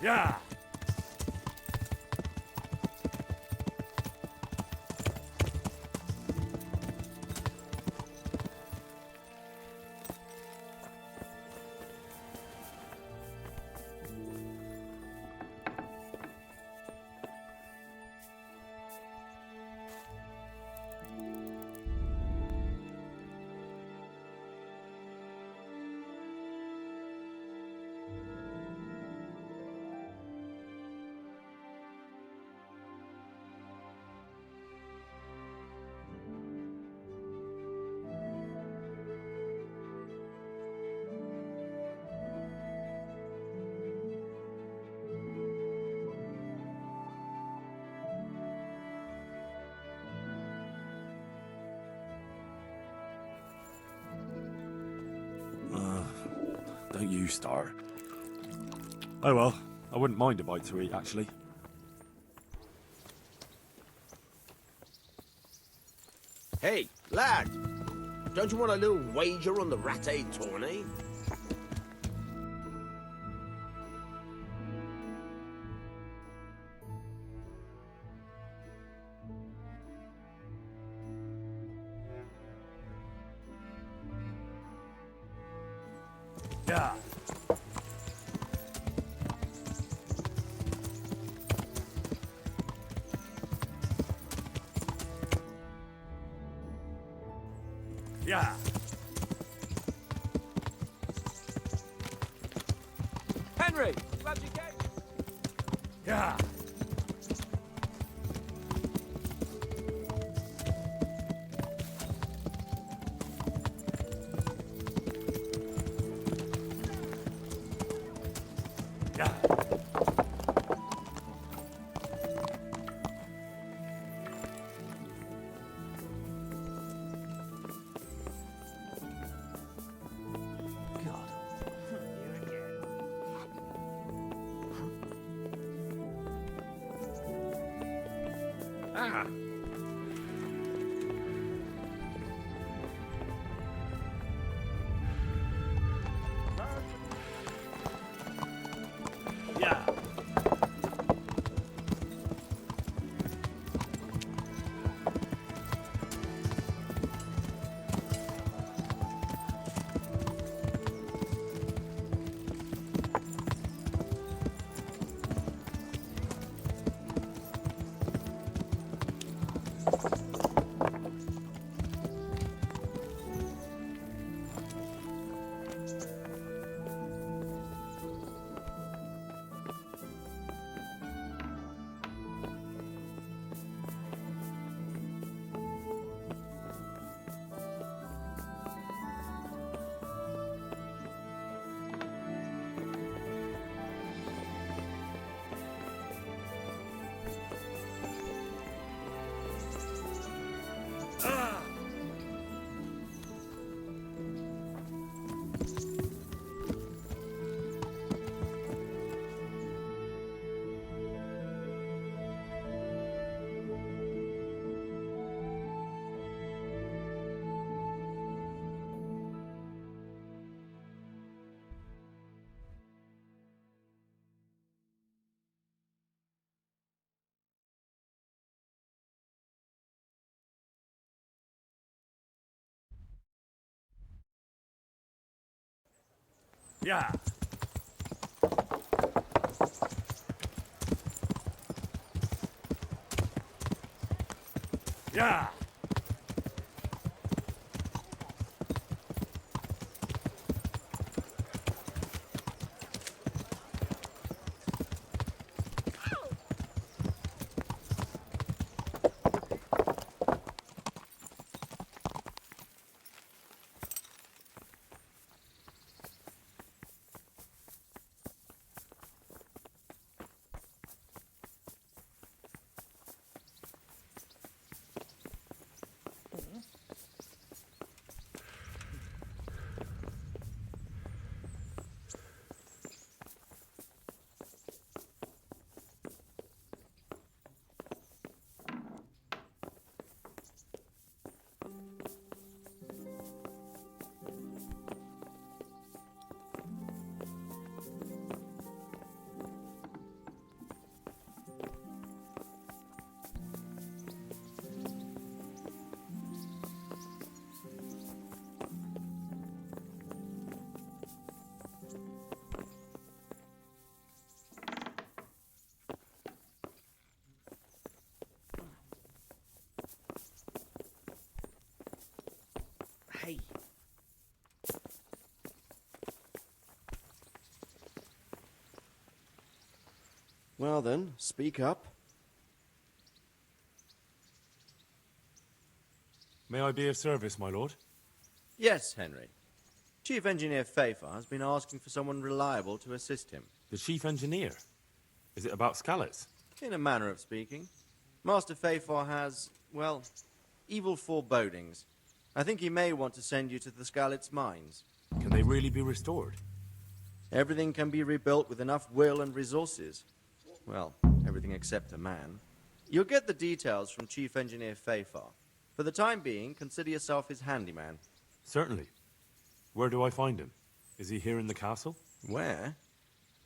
Yeah. Don't you start. Oh well, I wouldn't mind a bite to eat, actually. Hey, lad! Don't you want a little wager on the ratte tourney? Yeah. Yeah. Henry, grab your game. Yeah. Yeah. Ah. Yeah. Yeah. Yeah. Hey. Well then, speak up. May I be of service, my lord? Yes, Henry. Chief Engineer Pfeiffer has been asking for someone reliable to assist him. The chief engineer? Is it about Scallops? In a manner of speaking. Master Pfeiffer has, well, evil forebodings. I think he may want to send you to the Skalitz mines. Can they really be restored? Everything can be rebuilt with enough will and resources. Well, everything except a man. You'll get the details from Chief Engineer Pfeiffer. For the time being, consider yourself his handyman. Certainly. Where do I find him? Is he here in the castle? Where?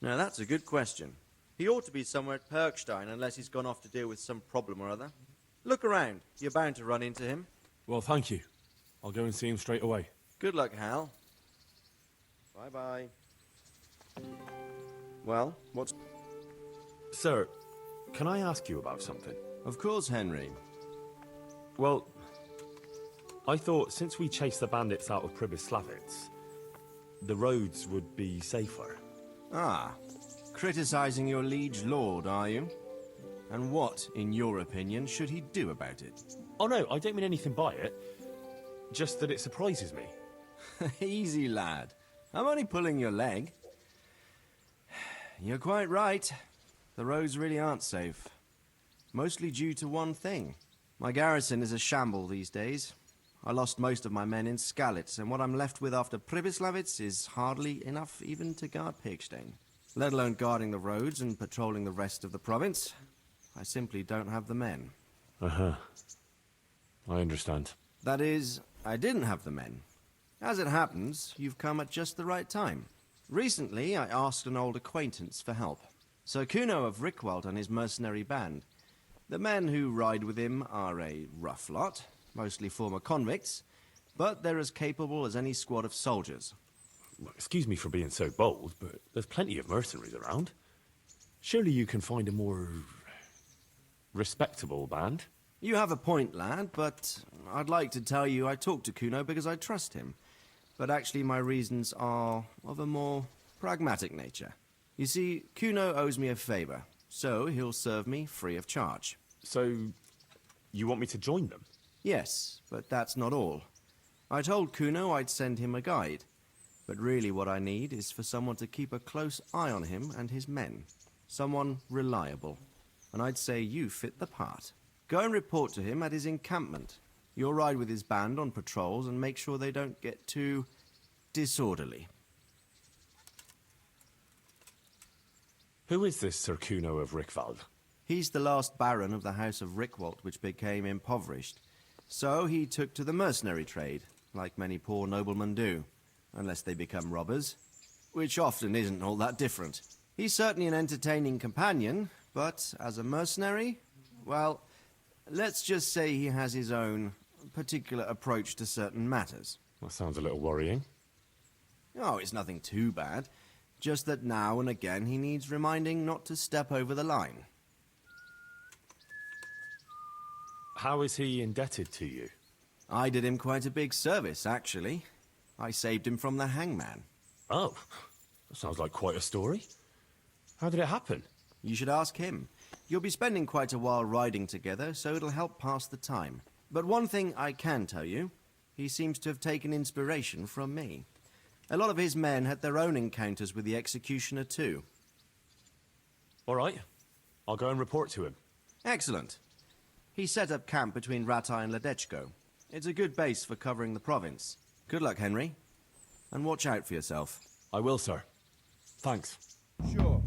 Now that's a good question. He ought to be somewhere at Perkstein unless he's gone off to deal with some problem or other. Look around. You're bound to run into him. Well, thank you. I'll go and see him straight away. Good luck, Hal. Bye-bye. Well, what's... Sir, can I ask you about something? Of course, Henry. Well, I thought since we chased the bandits out of Pribyslavitz, the roads would be safer. Ah, criticizing your liege lord, are you? And what, in your opinion, should he do about it? Oh no, I don't mean anything by it. Just that it surprises me. Easy, lad. I'm only pulling your leg. You're quite right. The roads really aren't safe. Mostly due to one thing. My garrison is a shamble these days. I lost most of my men in Skalitz, and what I'm left with after Pribyslavitz is hardly enough even to guard Pegstein. Let alone guarding the roads and patrolling the rest of the province. I simply don't have the men. Uh-huh. I understand. That is, I didn't have the men. As it happens, you've come at just the right time. Recently, I asked an old acquaintance for help. Sir Kuno of Rickwald and his mercenary band. The men who ride with him are a rough lot, mostly former convicts, but they're as capable as any squad of soldiers. Excuse me for being so bold, but there's plenty of mercenaries around. Surely you can find a more respectable band? You have a point, lad, but I'd like to tell you I talked to Kuno because I trust him. But actually my reasons are of a more pragmatic nature. You see, Kuno owes me a favor, so he'll serve me free of charge. So, you want me to join them? Yes, but that's not all. I told Kuno I'd send him a guide. But really what I need is for someone to keep a close eye on him and his men. Someone reliable. And I'd say you fit the part. Go and report to him at his encampment. You'll ride with his band on patrols and make sure they don't get too disorderly. Who is this Sir Kuno of Rickwald? He's the last baron of the House of Rickwald, which became impoverished. So he took to the mercenary trade, like many poor noblemen do. Unless they become robbers, which often isn't all that different. He's certainly an entertaining companion, but as a mercenary, well, let's just say he has his own particular approach to certain matters. That sounds a little worrying. Oh, it's nothing too bad. Just that now and again he needs reminding not to step over the line. How is he indebted to you? I did him quite a big service, actually. I saved him from the hangman. Oh, that sounds like quite a story. How did it happen? You should ask him. You'll be spending quite a while riding together, so it'll help pass the time. But one thing I can tell you, he seems to have taken inspiration from me. A lot of his men had their own encounters with the executioner too. All right, I'll go and report to him. Excellent. He set up camp between Ratai and Ledechko. It's a good base for covering the province. Good luck, Henry. And watch out for yourself. I will, sir. Thanks. Sure.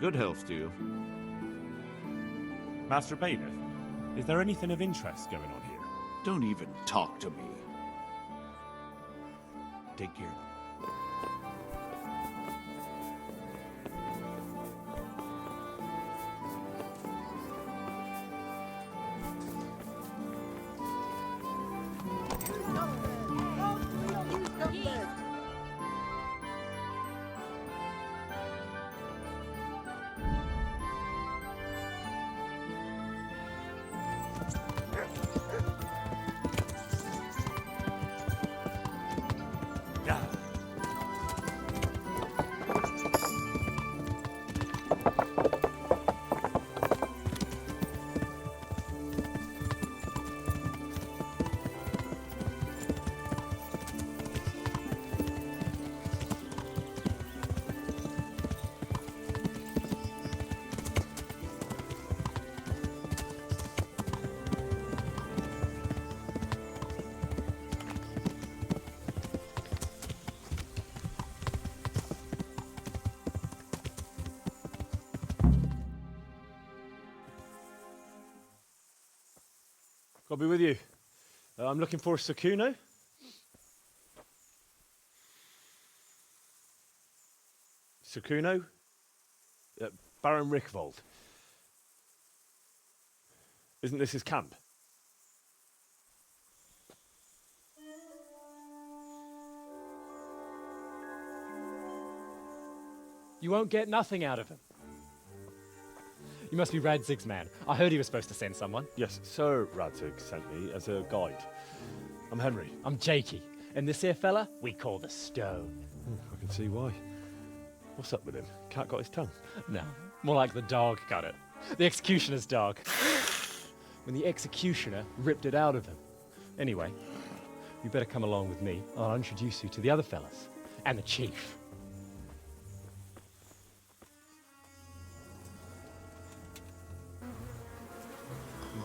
Good health to you. Master Bailiff, is there anything of interest going on here? Don't even talk to me. Take care. I'll be with you. I'm looking for Sakuno. Sakuno? Baron Rickvold. Isn't this his camp? You won't get nothing out of him. You must be Radzig's man. I heard he was supposed to send someone. Yes, Sir Radzig sent me as a guide. I'm Henry. I'm Jakey. And this here fella, we call the Stone. I can see why. What's up with him? Cat got his tongue? No, more like the dog got it. The executioner's dog. When the executioner ripped it out of him. Anyway, you better come along with me. I'll introduce you to the other fellas. And the chief.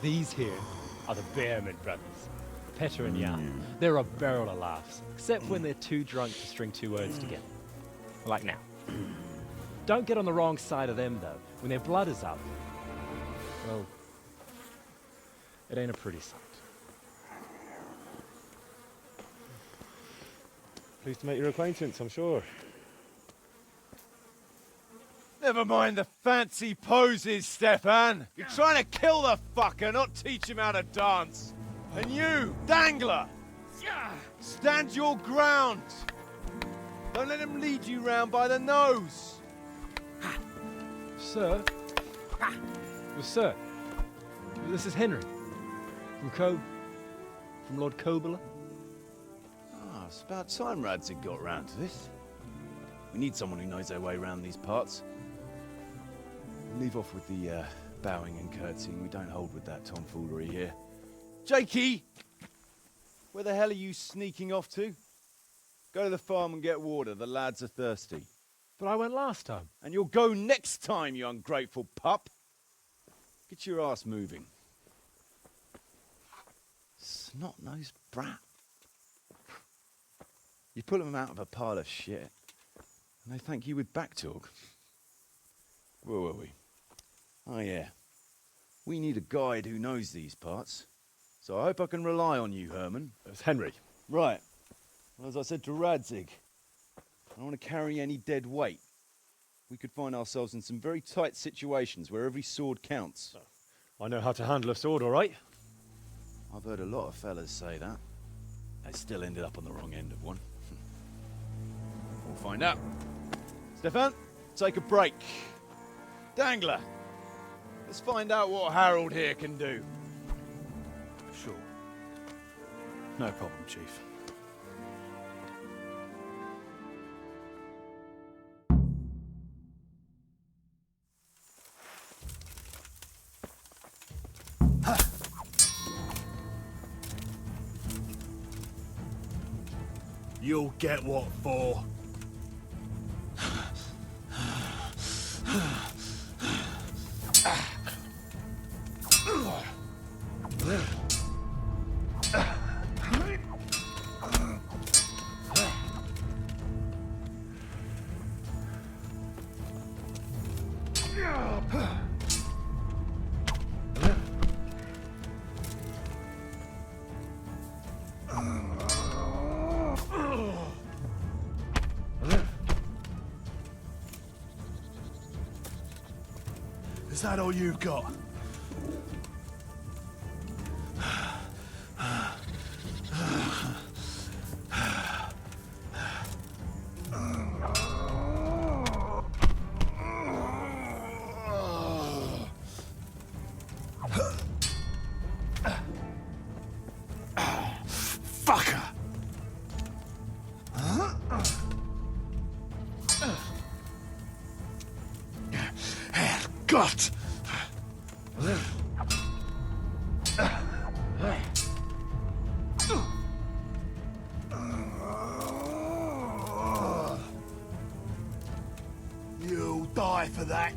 These here are the Bearman brothers, Petter and Jan. They're a barrel of laughs, except when they're too drunk to string two words together. Like now. Don't get on the wrong side of them, though. When their blood is up, well, it ain't a pretty sight. Pleased to make your acquaintance, I'm sure. Never mind the fancy poses, Stefan. You're trying to kill the fucker, not teach him how to dance. And you, Dangler, stand your ground. Don't let him lead you round by the nose. Sir? Well, sir, this is Henry. From Lord Kobler. Ah, it's about time Radzig got round to this. We need someone who knows their way around these parts. Leave off with the bowing and curtsying. We don't hold with that tomfoolery here. Jakey! Where the hell are you sneaking off to? Go to the farm and get water. The lads are thirsty. But I went last time. And you'll go next time, you ungrateful pup. Get your ass moving. Snot-nosed brat. You pull them out of a pile of shit, and they thank you with back talk. Where were we? Oh yeah. We need a guide who knows these parts. So I hope I can rely on you, Herman. It's Henry. Right. Well, as I said to Radzig, I don't want to carry any dead weight. We could find ourselves in some very tight situations where every sword counts. I know how to handle a sword, all right? I've heard a lot of fellas say that. They still ended up on the wrong end of one. We'll find out. Stefan, take a break. Dangler, let's find out what Harold here can do. Sure. No problem, Chief. You'll get what for. Is that all you've got? Fucker! Herrgott! You'll die for that.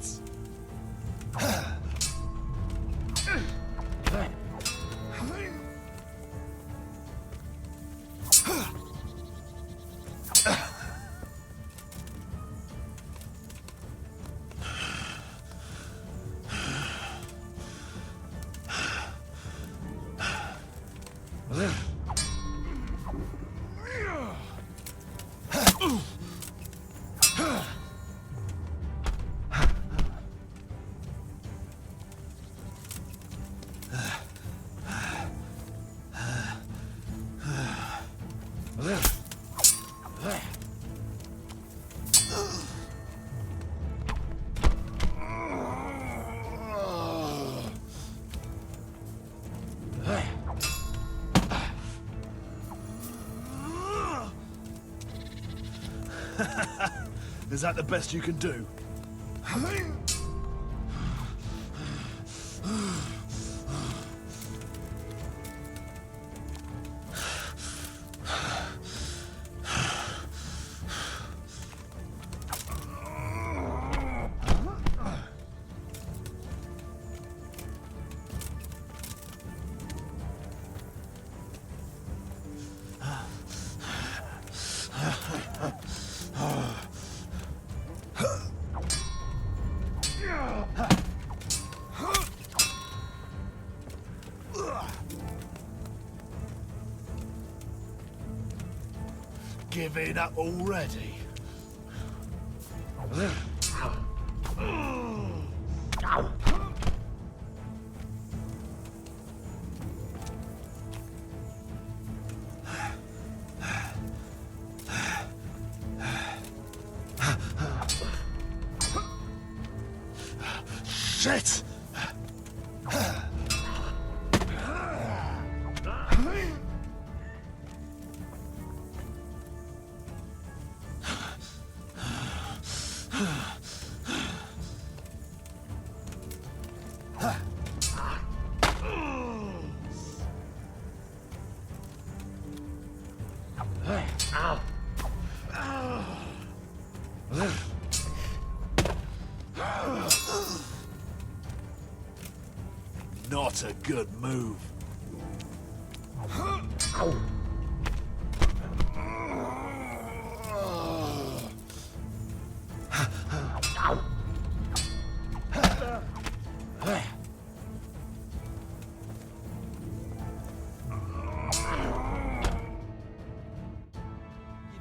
Is that the best you can do? Give it up already. Shit! Not a good move.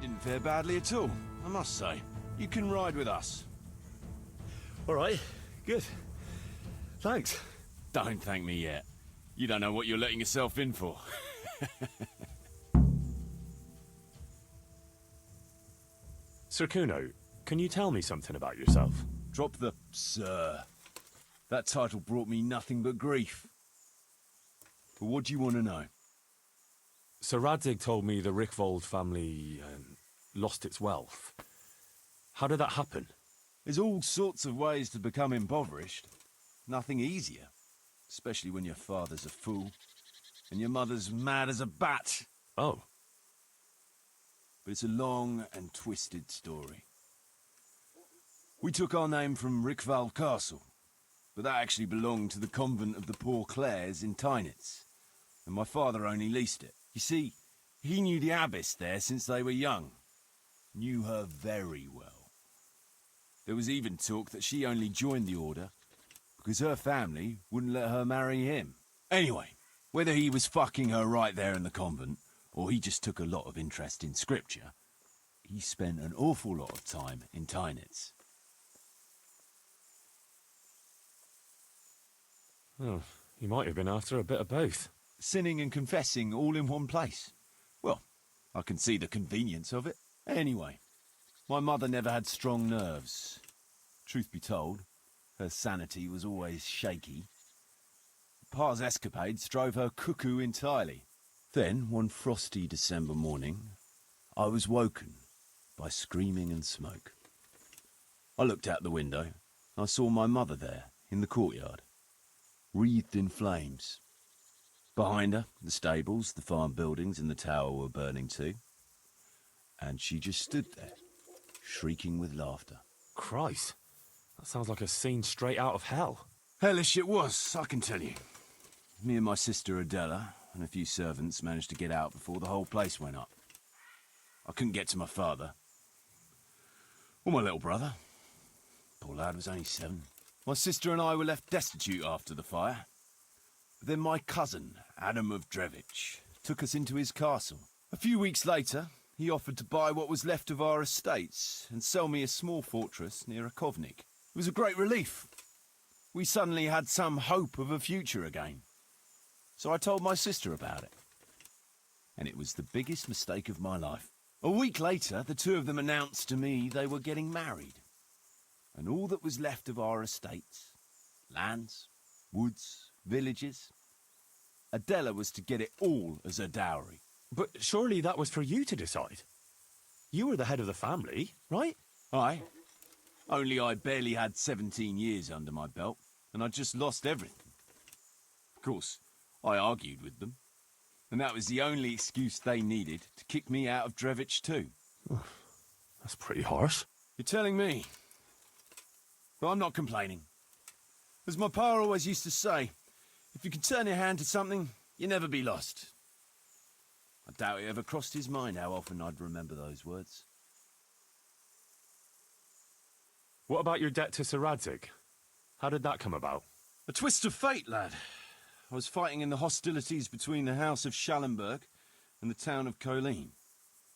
You didn't fare badly at all, I must say. You can ride with us. All right, good. Thanks. Don't thank me yet. You don't know what you're letting yourself in for. Sir Kuno, can you tell me something about yourself? Drop the sir. That title brought me nothing but grief. But what do you want to know? Sir Radzig told me the Rickvold family lost its wealth. How did that happen? There's all sorts of ways to become impoverished. Nothing easier. Especially when your father's a fool, and your mother's mad as a bat. Oh. But it's a long and twisted story. We took our name from Rickval Castle, but that actually belonged to the convent of the Poor Clares in Tynitz, and my father only leased it. You see, he knew the abbess there since they were young. Knew her very well. There was even talk that she only joined the order because her family wouldn't let her marry him. Anyway, whether he was fucking her right there in the convent, or he just took a lot of interest in scripture, he spent an awful lot of time in Tynitz. Oh, he might have been after a bit of both. Sinning and confessing all in one place. Well, I can see the convenience of it. Anyway, my mother never had strong nerves. Truth be told, her sanity was always shaky. Pa's escapades drove her cuckoo entirely. Then, one frosty December morning, I was woken by screaming and smoke. I looked out the window, and I saw my mother there, in the courtyard, wreathed in flames. Behind her, the stables, the farm buildings, and the tower were burning too. And she just stood there, shrieking with laughter. Christ, that sounds like a scene straight out of hell. Hellish it was, I can tell you. Me and my sister Adela and a few servants managed to get out before the whole place went up. I couldn't get to my father. Or my little brother. Poor lad was only 7. My sister and I were left destitute after the fire. But then my cousin, Adam of Drevich, took us into his castle. A few weeks later, he offered to buy what was left of our estates and sell me a small fortress near Akovnik. It was a great relief. We suddenly had some hope of a future again. So I told my sister about it. And it was the biggest mistake of my life. A week later, the two of them announced to me they were getting married. And all that was left of our estates, lands, woods, villages, Adela was to get it all as a dowry. But surely that was for you to decide. You were the head of the family, right? Aye. Only I barely had 17 years under my belt, and I'd just lost everything. Of course, I argued with them, and that was the only excuse they needed to kick me out of Drevich too. That's pretty harsh. You're telling me. But I'm not complaining. As my pa always used to say, if you can turn your hand to something, you'll never be lost. I doubt it ever crossed his mind how often I'd remember those words. What about your debt to Sir Radzig? How did that come about? A twist of fate, lad. I was fighting in the hostilities between the House of Schallenberg and the town of Colleen.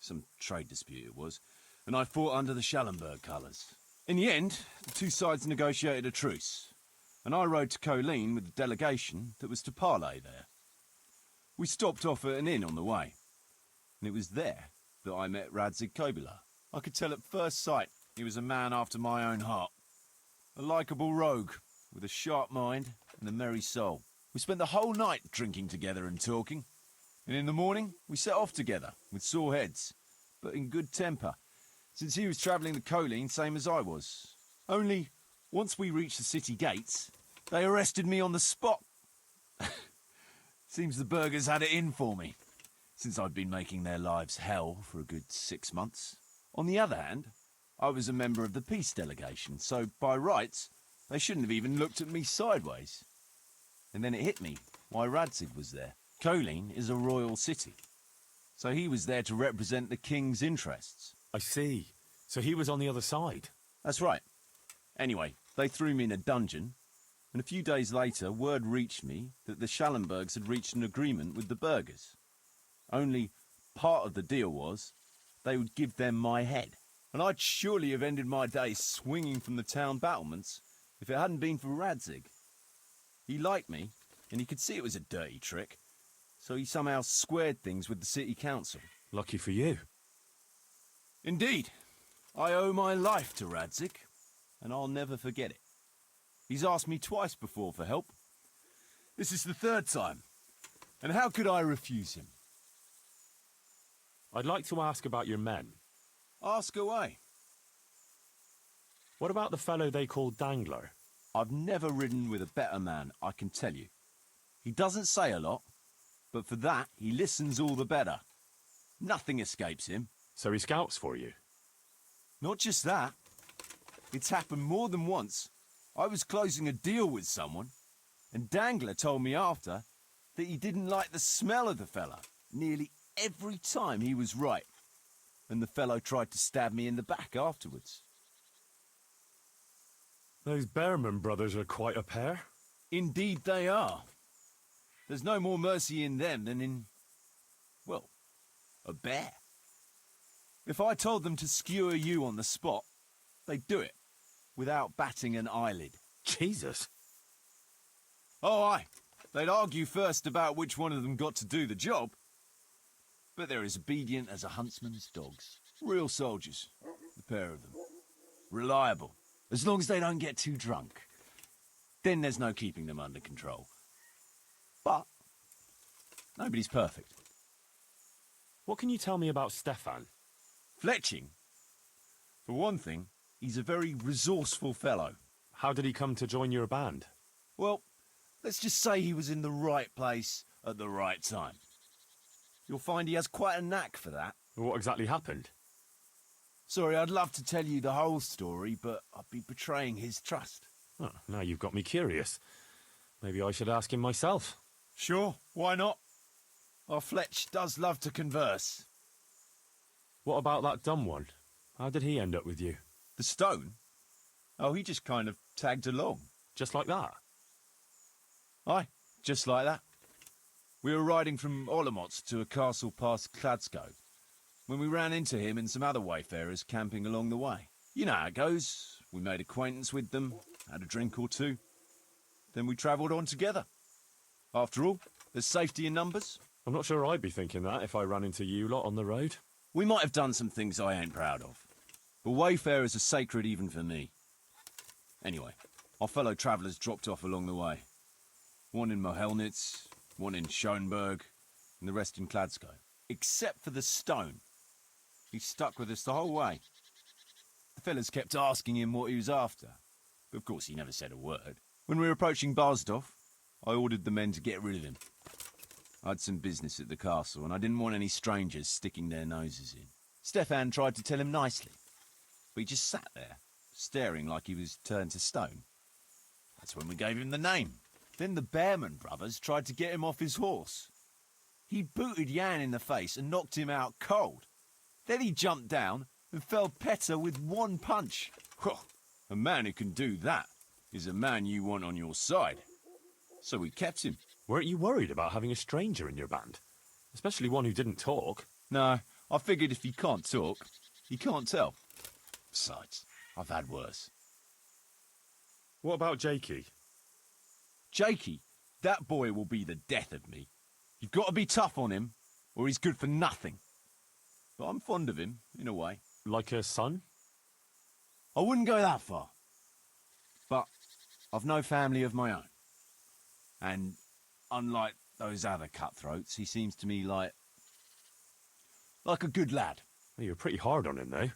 Some trade dispute it was, and I fought under the Schallenberg colours. In the end, the two sides negotiated a truce, and I rode to Colleen with the delegation that was to parley there. We stopped off at an inn on the way, and it was there that I met Radzig Kobyla. I could tell at first sight he was a man after my own heart. A likeable rogue, with a sharp mind and a merry soul. We spent the whole night drinking together and talking, and in the morning we set off together, with sore heads, but in good temper, since he was travelling the Colleen same as I was. Only, once we reached the city gates, they arrested me on the spot. Seems the burghers had it in for me, since I'd been making their lives hell for a good 6 months. On the other hand, I was a member of the peace delegation, so by rights, they shouldn't have even looked at me sideways. And then it hit me why Radzig was there. Colleen is a royal city, so he was there to represent the king's interests. I see. So he was on the other side. That's right. Anyway, they threw me in a dungeon, and a few days later word reached me that the Schallenbergs had reached an agreement with the burghers. Only part of the deal was they would give them my head. And I'd surely have ended my days swinging from the town battlements if it hadn't been for Radzig. He liked me, and he could see it was a dirty trick, so he somehow squared things with the city council. Lucky for you. Indeed. I owe my life to Radzig, and I'll never forget it. He's asked me twice before for help. This is the 3rd time, and how could I refuse him? I'd like to ask about your men. Ask away. What about the fellow they call Dangler? I've never ridden with a better man, I can tell you. He doesn't say a lot, but for that, he listens all the better. Nothing escapes him. So he scouts for you? Not just that. It's happened more than once. I was closing a deal with someone, and Dangler told me after that he didn't like the smell of the fella nearly every time he was right, and the fellow tried to stab me in the back afterwards. Those Behrman brothers are quite a pair. Indeed they are. There's no more mercy in them than in, well, a bear. If I told them to skewer you on the spot, they'd do it, without batting an eyelid. Jesus. Oh, aye. They'd argue first about which one of them got to do the job. But they're as obedient as a huntsman's dogs. Real soldiers, the pair of them. Reliable, as long as they don't get too drunk. Then there's no keeping them under control. But nobody's perfect. What can you tell me about Stefan? Fletching? For one thing, he's a very resourceful fellow. How did he come to join your band? Well, let's just say he was in the right place at the right time. You'll find he has quite a knack for that. What exactly happened? Sorry, I'd love to tell you the whole story, but I'd be betraying his trust. Oh, now you've got me curious. Maybe I should ask him myself. Sure, why not? Our Fletch does love to converse. What about that dumb one? How did he end up with you? The stone? Oh, he just kind of tagged along. Just like that? Aye, just like that. We were riding from Olomouc to a castle past Kladsko when we ran into him and some other wayfarers camping along the way. You know how it goes. We made acquaintance with them, had a drink or two. Then we travelled on together. After all, there's safety in numbers. I'm not sure I'd be thinking that if I ran into you lot on the road. We might have done some things I ain't proud of. But wayfarers are sacred even for me. Anyway, our fellow travellers dropped off along the way. One in Mohelnitz, one in Schoenberg, and the rest in Kladsko. Except for the stone. He stuck with us the whole way. The fellas kept asking him what he was after, but of course he never said a word. When we were approaching Barsdorf, I ordered the men to get rid of him. I had some business at the castle, and I didn't want any strangers sticking their noses in. Stefan tried to tell him nicely, but he just sat there, staring like he was turned to stone. That's when we gave him the name. Then the Behrman brothers tried to get him off his horse. He booted Jan in the face and knocked him out cold. Then he jumped down and felled Petter with one punch. Well, a man who can do that is a man you want on your side. So we kept him. Weren't you worried about having a stranger in your band? Especially one who didn't talk. No, I figured if he can't talk, he can't tell. Besides, I've had worse. What about Jakey? Jakey, that boy will be the death of me. You've got to be tough on him, or he's good for nothing. But I'm fond of him, in a way. Like a son? I wouldn't go that far. But I've no family of my own. And unlike those other cutthroats, he seems to me like a good lad. Well, you're pretty hard on him, though.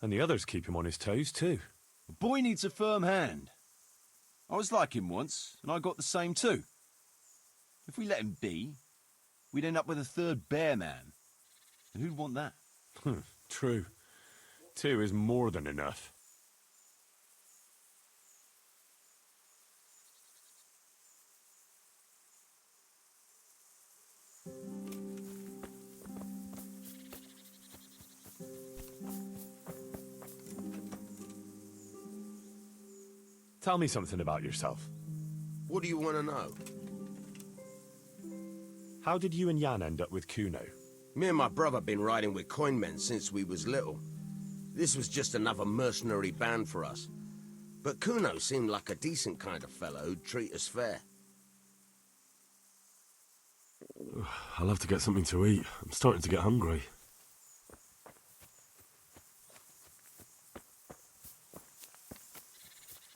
And the others keep him on his toes, too. A boy needs a firm hand. I was like him once, and I got the same too. If we let him be, we'd end up with a third bear man. And who'd want that? True. 2 is more than enough. Tell me something about yourself. What do you want to know? How did you and Jan end up with Kuno? Me and my brother been riding with coinmen since we was little. This was just another mercenary band for us. But Kuno seemed like a decent kind of fellow who'd treat us fair. I'll have to get something to eat. I'm starting to get hungry.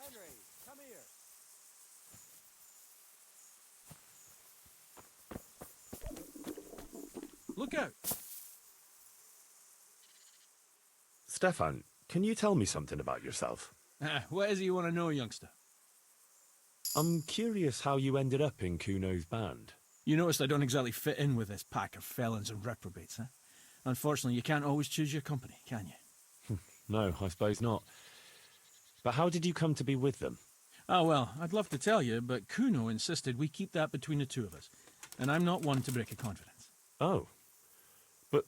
Henry, come here. Look out! Stefan, can you tell me something about yourself? What is it you want to know, youngster? I'm curious how you ended up in Kuno's band. You noticed I don't exactly fit in with this pack of felons and reprobates, huh? Unfortunately, you can't always choose your company, can you? No, I suppose not. But how did you come to be with them? Ah, well, I'd love to tell you, but Kuno insisted we keep that between the two of us. And I'm not one to break a confidence. Oh. But,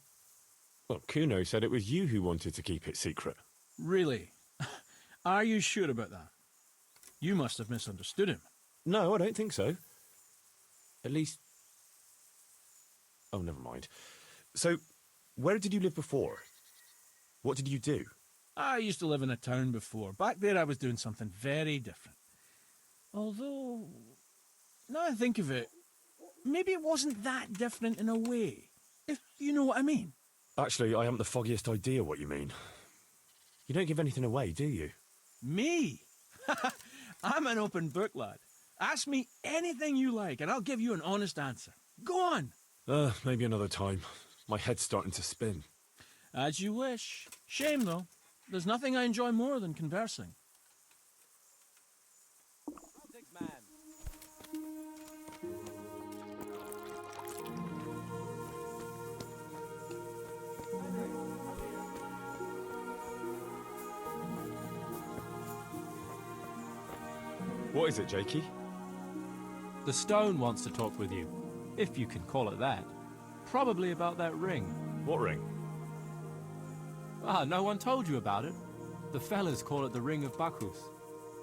well, Kuno said it was you who wanted to keep it secret. Really? Are you sure about that? You must have misunderstood him. No, I don't think so. At least... Oh, never mind. So, where did you live before? What did you do? I used to live in a town before. Back there I was doing something very different. Although, now I think of it, maybe it wasn't that different in a way, if you know what I mean. Actually, I haven't the foggiest idea what you mean. You don't give anything away, do you? Me? I'm an open book, lad. Ask me anything you like, and I'll give you an honest answer. Go on. Maybe another time. My head's starting to spin. As you wish. Shame, though. There's nothing I enjoy more than conversing. What is it, Jakey? The stone wants to talk with you, if you can call it that. Probably about that ring. What ring? Ah, no one told you about it. The fellas call it the Ring of Bacchus.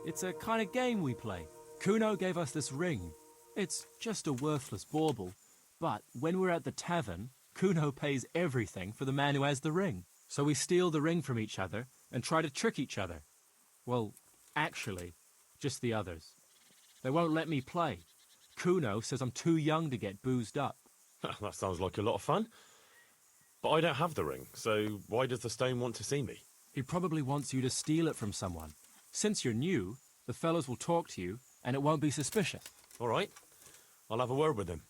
It's a kind of game we play. Kuno gave us this ring. It's just a worthless bauble. But when we're at the tavern, Kuno pays everything for the man who has the ring. So we steal the ring from each other and try to trick each other. Well, actually, just the others. They won't let me play. Kuno says I'm too young to get boozed up. That sounds like a lot of fun. But I don't have the ring, so why does the stone want to see me? He probably wants you to steal it from someone. Since you're new, the fellows will talk to you, and it won't be suspicious. All right. I'll have a word with him.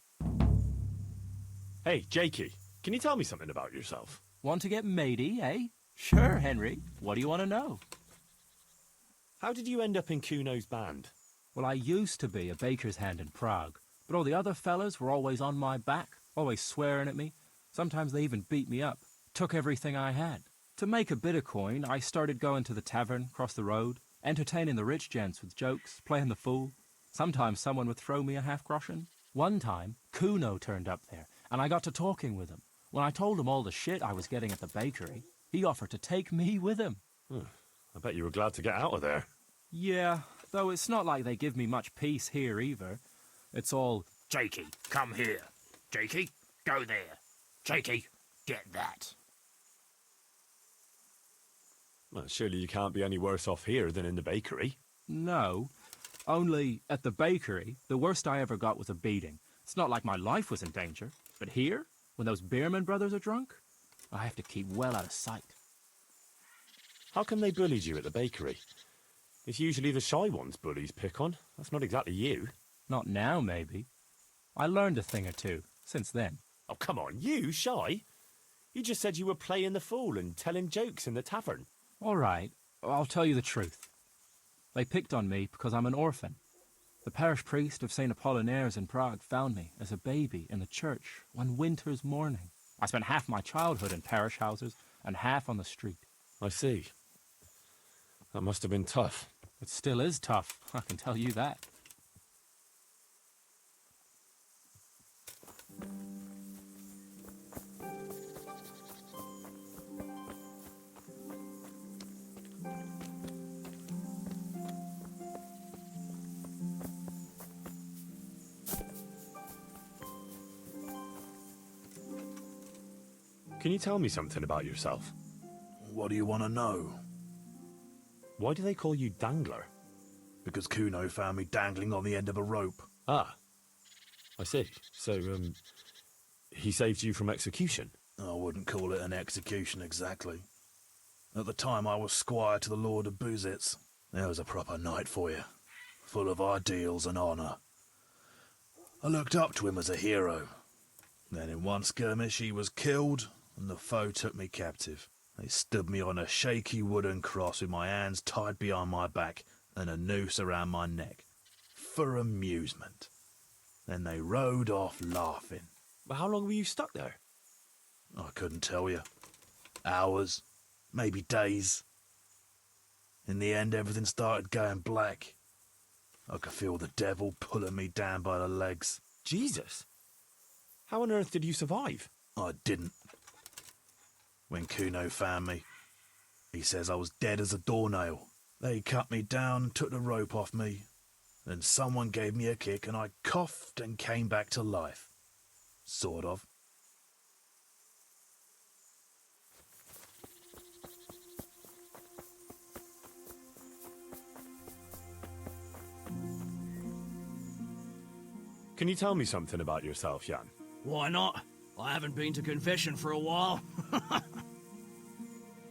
Hey, Jakey, can you tell me something about yourself? Want to get matey, eh? Sure, Henry. What do you want to know? How did you end up in Kuno's band? Well, I used to be a baker's hand in Prague, but all the other fellas were always on my back, always swearing at me. Sometimes they even beat me up, took everything I had. To make a bit of coin, I started going to the tavern across the road, entertaining the rich gents with jokes, playing the fool. Sometimes someone would throw me a half-groschen. One time, Kuno turned up there, and I got to talking with him. When I told him all the shit I was getting at the bakery, he offered to take me with him. I bet you were glad to get out of there. Yeah, though it's not like they give me much peace here either. It's all, Jakey, come here. Jakey, go there. Jakey, get that. Well, surely you can't be any worse off here than in the bakery. no. Only, at the bakery, the worst I ever got was a beating. It's not like my life was in danger. But here, when those Beerman brothers are drunk, I have to keep well out of sight. How come they bullied you at the bakery? It's usually the shy ones bullies pick on. That's not exactly you. Not now, maybe. I learned a thing or two since then. Oh, come on, you shy? You just said you were playing the fool and telling jokes in the tavern. All right, I'll tell you the truth. They picked on me because I'm an orphan. The parish priest of St. Apollinaires in Prague found me as a baby in the church one winter's morning. I spent half my childhood in parish houses and half on the street. I see. That must have been tough. It still is tough, I can tell you that. Can you tell me something about yourself? What do you want to know? Why do they call you Dangler? Because Kuno found me dangling on the end of a rope. Ah, I see. So, he saved you from execution? I wouldn't call it an execution exactly. At the time I was squire to the Lord of Buzitz. There was a proper knight for you, full of ideals and honour. I looked up to him as a hero. Then in one skirmish he was killed, and the foe took me captive. They stood me on a shaky wooden cross with my hands tied behind my back and a noose around my neck, for amusement. Then they rode off laughing. But how long were you stuck there? I couldn't tell you. Hours, maybe days. In the end, everything started going black. I could feel the devil pulling me down by the legs. Jesus! How on earth did you survive? I didn't. When Kuno found me, he says I was dead as a doornail. They cut me down, took the rope off me. Then someone gave me a kick and I coughed and came back to life. Sort of. Can you tell me something about yourself, Jan? Why not? I haven't been to confession for a while.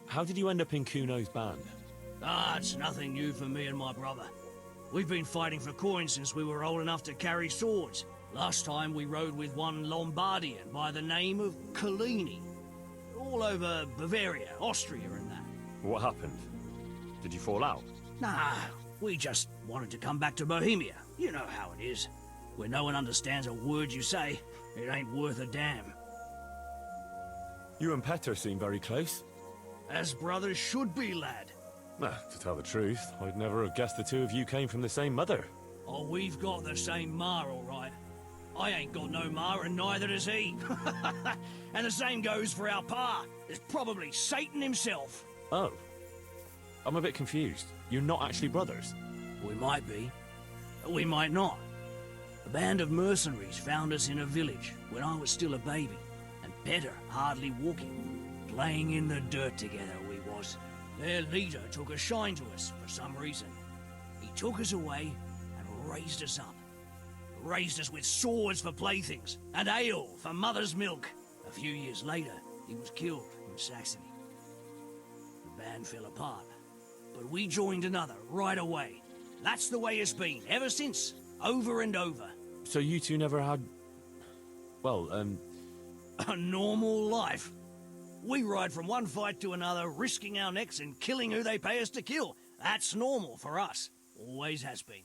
How did you end up in Kuno's band? It's nothing new for me and my brother. We've been fighting for coins since we were old enough to carry swords. Last time we rode with one Lombardian by the name of Collini. All over Bavaria, Austria and that. What happened? Did you fall out? Nah, we just wanted to come back to Bohemia. You know how it is. Where no one understands a word you say, it ain't worth a damn. You and Petter seem very close. As brothers should be, lad. To tell the truth, I'd never have guessed the two of you came from the same mother. Oh, we've got the same ma, all right. I ain't got no ma, and neither does he. And the same goes for our pa. It's probably Satan himself. Oh. I'm a bit confused. You're not actually brothers? We might be. We might not. A band of mercenaries found us in a village when I was still a baby, and Petter hardly walking. Playing in the dirt together we was. Their leader took a shine to us for some reason. He took us away and raised us up. Raised us with swords for playthings and ale for mother's milk. A few years later, he was killed in Saxony. The band fell apart, but we joined another right away. That's the way it's been ever since, over and over. So you two never had... well, A normal life. We ride from one fight to another, risking our necks and killing who they pay us to kill. That's normal for us. Always has been.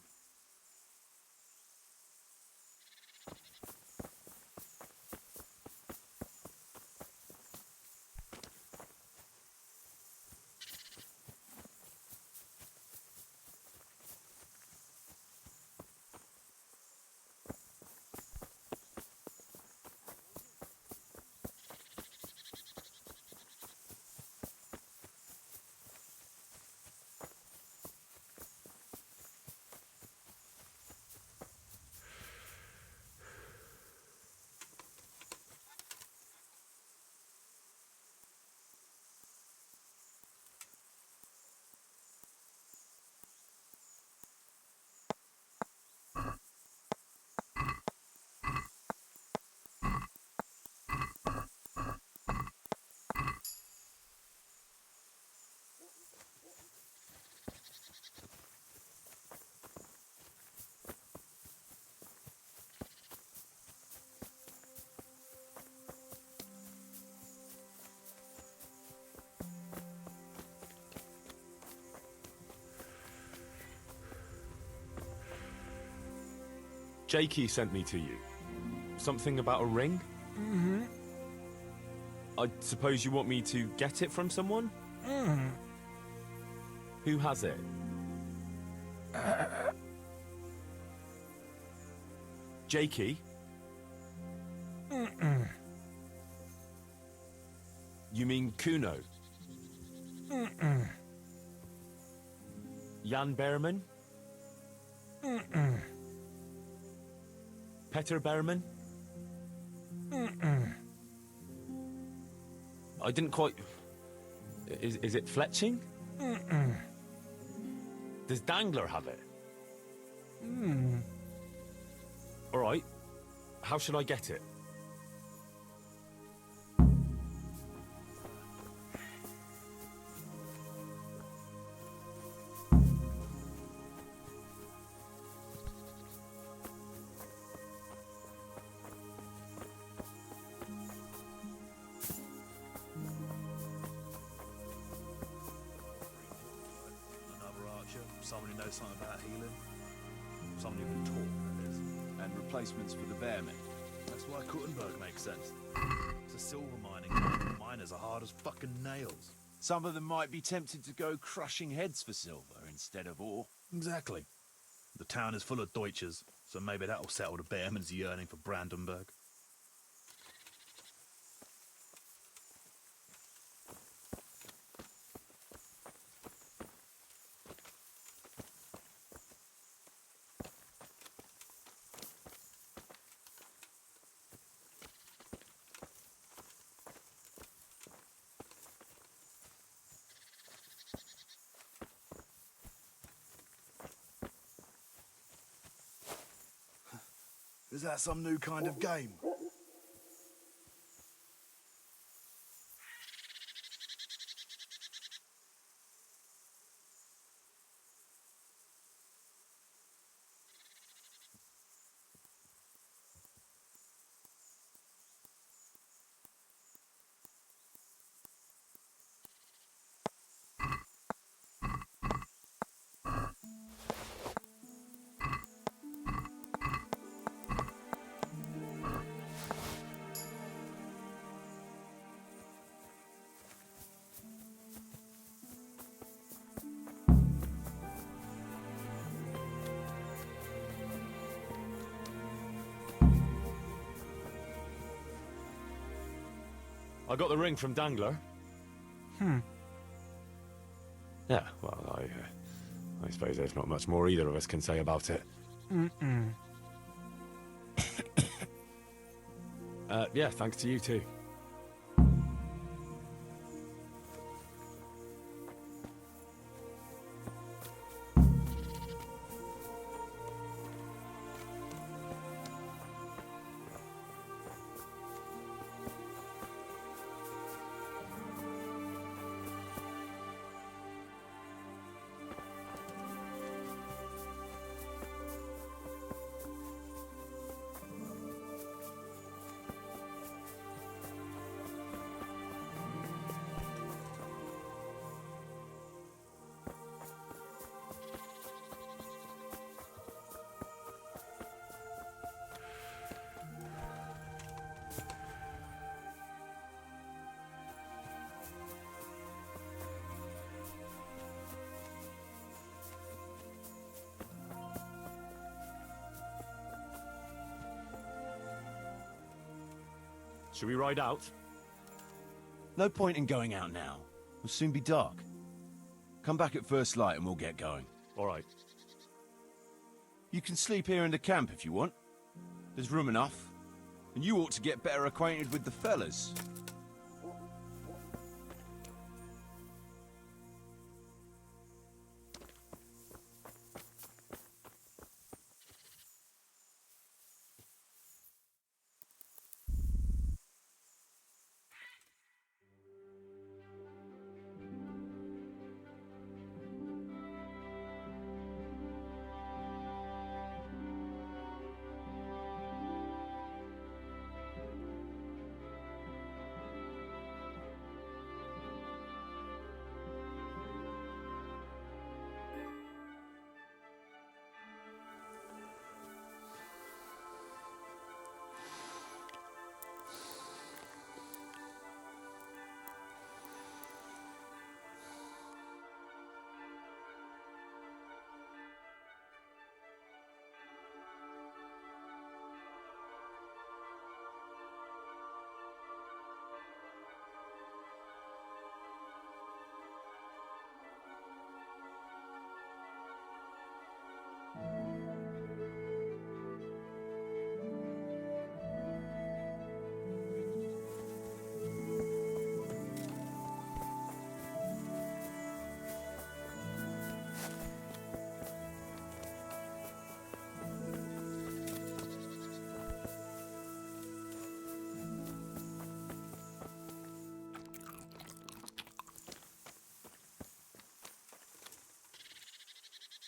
Jakey sent me to you. Something about a ring? Mm-hmm. I suppose you want me to get it from someone? Mm-hmm. Who has it? Jakey? Mm-mm. You mean Kuno? Mm-mm. Jan Behrman? Mm-mm. Petter Behrman? Mm-mm. I didn't quite... Is it Fletching? Mm-mm. Does Dangler have it? Mm. All right. How should I get it? Another archer, someone who knows something about healing. Someone who can talk, that is. And replacements for the bearmen. That's why Kuttenberg makes sense. It's a silver mining town. Miners are hard as fucking nails. Some of them might be tempted to go crushing heads for silver instead of ore. Exactly. The town is full of Deutsches, so maybe that'll settle the bearman's yearning for Brandenburg. Is that some new kind of game? I got the ring from Dangler. Yeah, well, I suppose there's not much more either of us can say about it. Yeah, thanks to you too. Should we ride out? No point in going out now. It'll soon be dark. Come back at first light and we'll get going. All right. You can sleep here in the camp if you want. There's room enough. And you ought to get better acquainted with the fellas.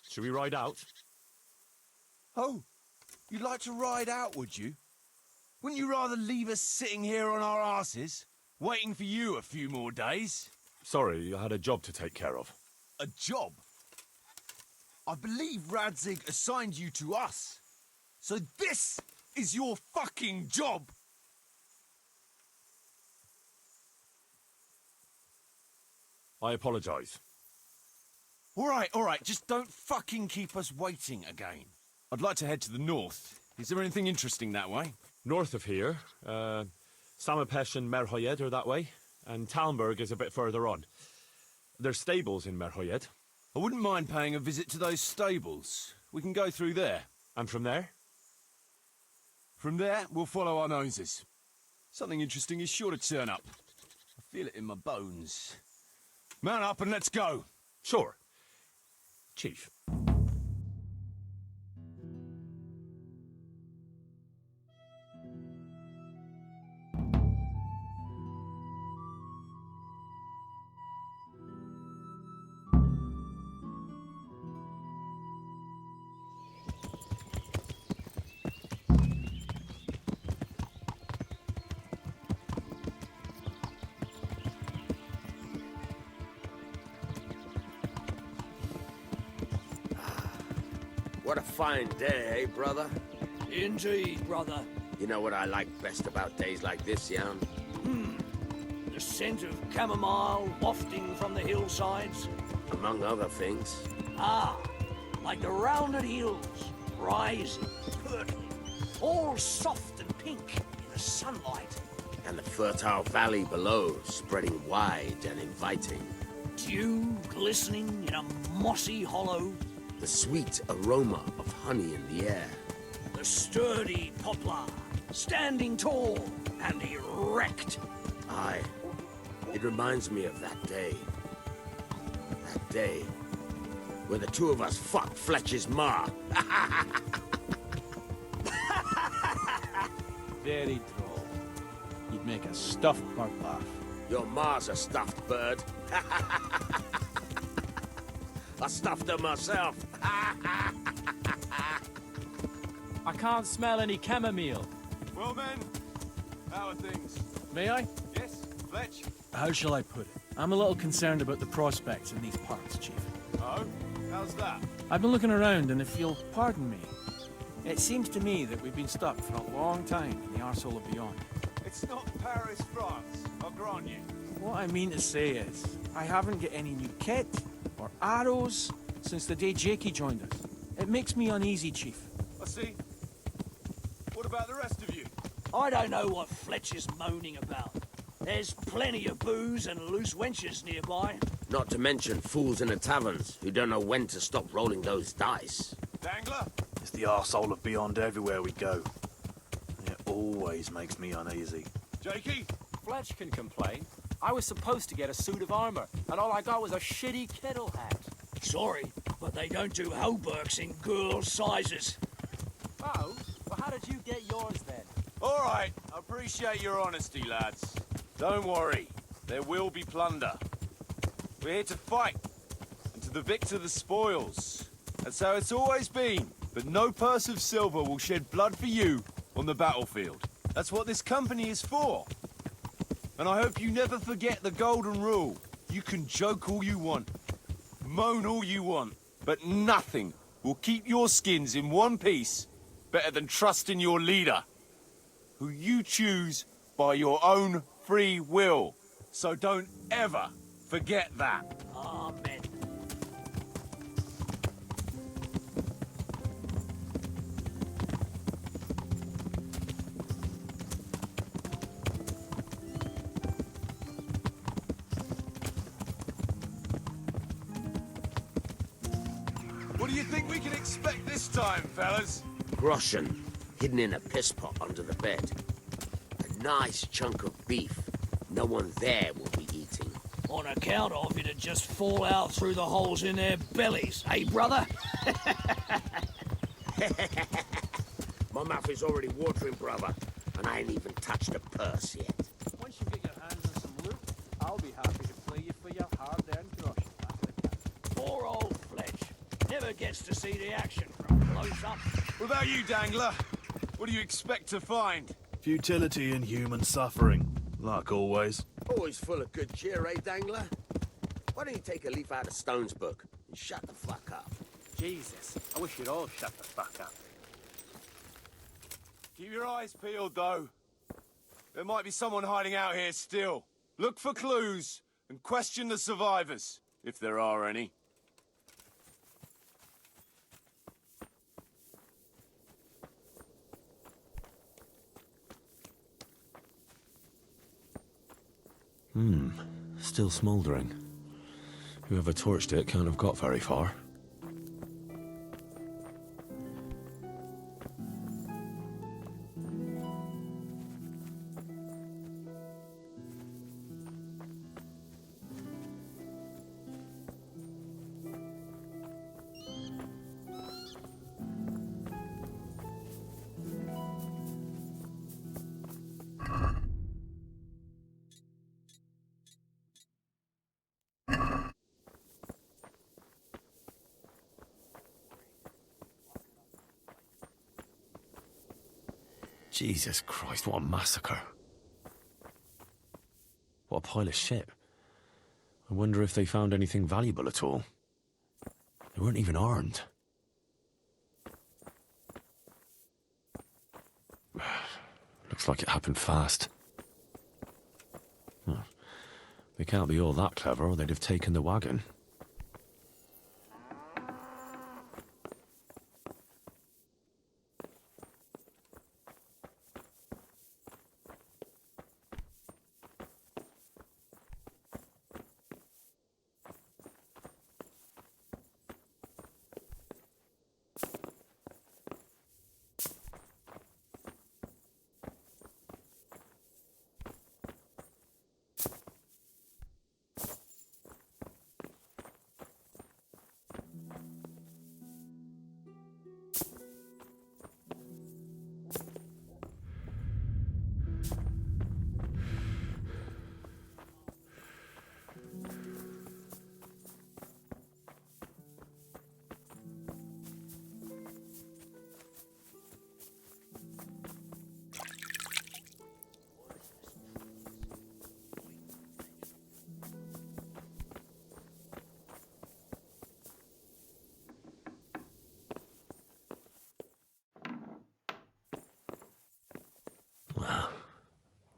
Should we ride out? Oh, you'd like to ride out, would you? Wouldn't you rather leave us sitting here on our asses, waiting for you a few more days? Sorry, I had a job to take care of. A job? I believe Radzig assigned you to us. So this is your fucking job! I apologise. All right, just don't fucking keep us waiting again. I'd like to head to the north. Is there anything interesting that way? North of here, Samapesh and Merhoyed are that way, and Talmberg is a bit further on. There's stables in Merhoyed. I wouldn't mind paying a visit to those stables. We can go through there. And from there? From there, we'll follow our noses. Something interesting is sure to turn up. I feel it in my bones. Mount up and let's go. Sure. Chief. What a fine day, eh, brother? Indeed, brother. You know what I like best about days like this, Jan? The scent of chamomile wafting from the hillsides. Among other things. Ah, like the rounded hills, rising, purtling, all soft and pink in the sunlight. And the fertile valley below, spreading wide and inviting. Dew glistening in a mossy hollow. The sweet aroma of honey in the air. The sturdy poplar, standing tall and erect. Aye. It reminds me of that day. That day where the two of us fucked Fletcher's ma. Very droll. You'd make a stuffed bird laugh. Your ma's a stuffed bird. I stuffed her myself. I can't smell any chamomile. Well, men, how are things? May I? Yes, Fletch? How shall I put it? I'm a little concerned about the prospects in these parts, Chief. Oh? How's that? I've been looking around, and if you'll pardon me, it seems to me that we've been stuck for a long time in the arsehole of beyond. It's not Paris, France, I'll grant you. What I mean to say is, I haven't got any new kit or arrows since the day Jakey joined us. It makes me uneasy, Chief. I see. What about the rest of you? I don't know what Fletcher's moaning about. There's plenty of booze and loose wenches nearby. Not to mention fools in the taverns who don't know when to stop rolling those dice. Dangler? It's the arsehole of beyond everywhere we go. It always makes me uneasy. Jakey? Fletch can complain. I was supposed to get a suit of armor, and all I got was a shitty kettle hat. Sorry, but they don't do hauberks in girls' sizes. Oh? Well, how did you get yours then? All right, I appreciate your honesty, lads. Don't worry, there will be plunder. We're here to fight, and to the victor the spoils. That's how it's always been. But no purse of silver will shed blood for you on the battlefield. That's what this company is for. And I hope you never forget the golden rule. You can joke all you want, moan all you want, but nothing will keep your skins in one piece better than trusting your leader, who you choose by your own free will. So don't ever forget that. Amen. What do you think we can expect this time, fellas? Groschen, hidden in a piss pot under the bed. A nice chunk of beef no one there will be eating. On account of it'd just fall out through the holes in their bellies, eh, brother? My mouth is already watering, brother, and I ain't even touched a purse yet. Once you get your hands on some loot, I'll be happy to play you for your hard-earned groschen. Poor old Fletch. Never gets to see the action from close up. What about you, Dangler? What do you expect to find? Futility and human suffering, like always. Always full of good cheer, eh, Dangler? Why don't you take a leaf out of Stone's book and shut the fuck up? Jesus, I wish you'd all shut the fuck up. Keep your eyes peeled, though. There might be someone hiding out here still. Look for clues and question the survivors, if there are any. Still smouldering. Whoever torched it can't have got very far. Jesus Christ, what a massacre. What a pile of shit. I wonder if they found anything valuable at all. They weren't even armed. Looks like it happened fast. They can't be all that clever, or they'd have taken the wagon.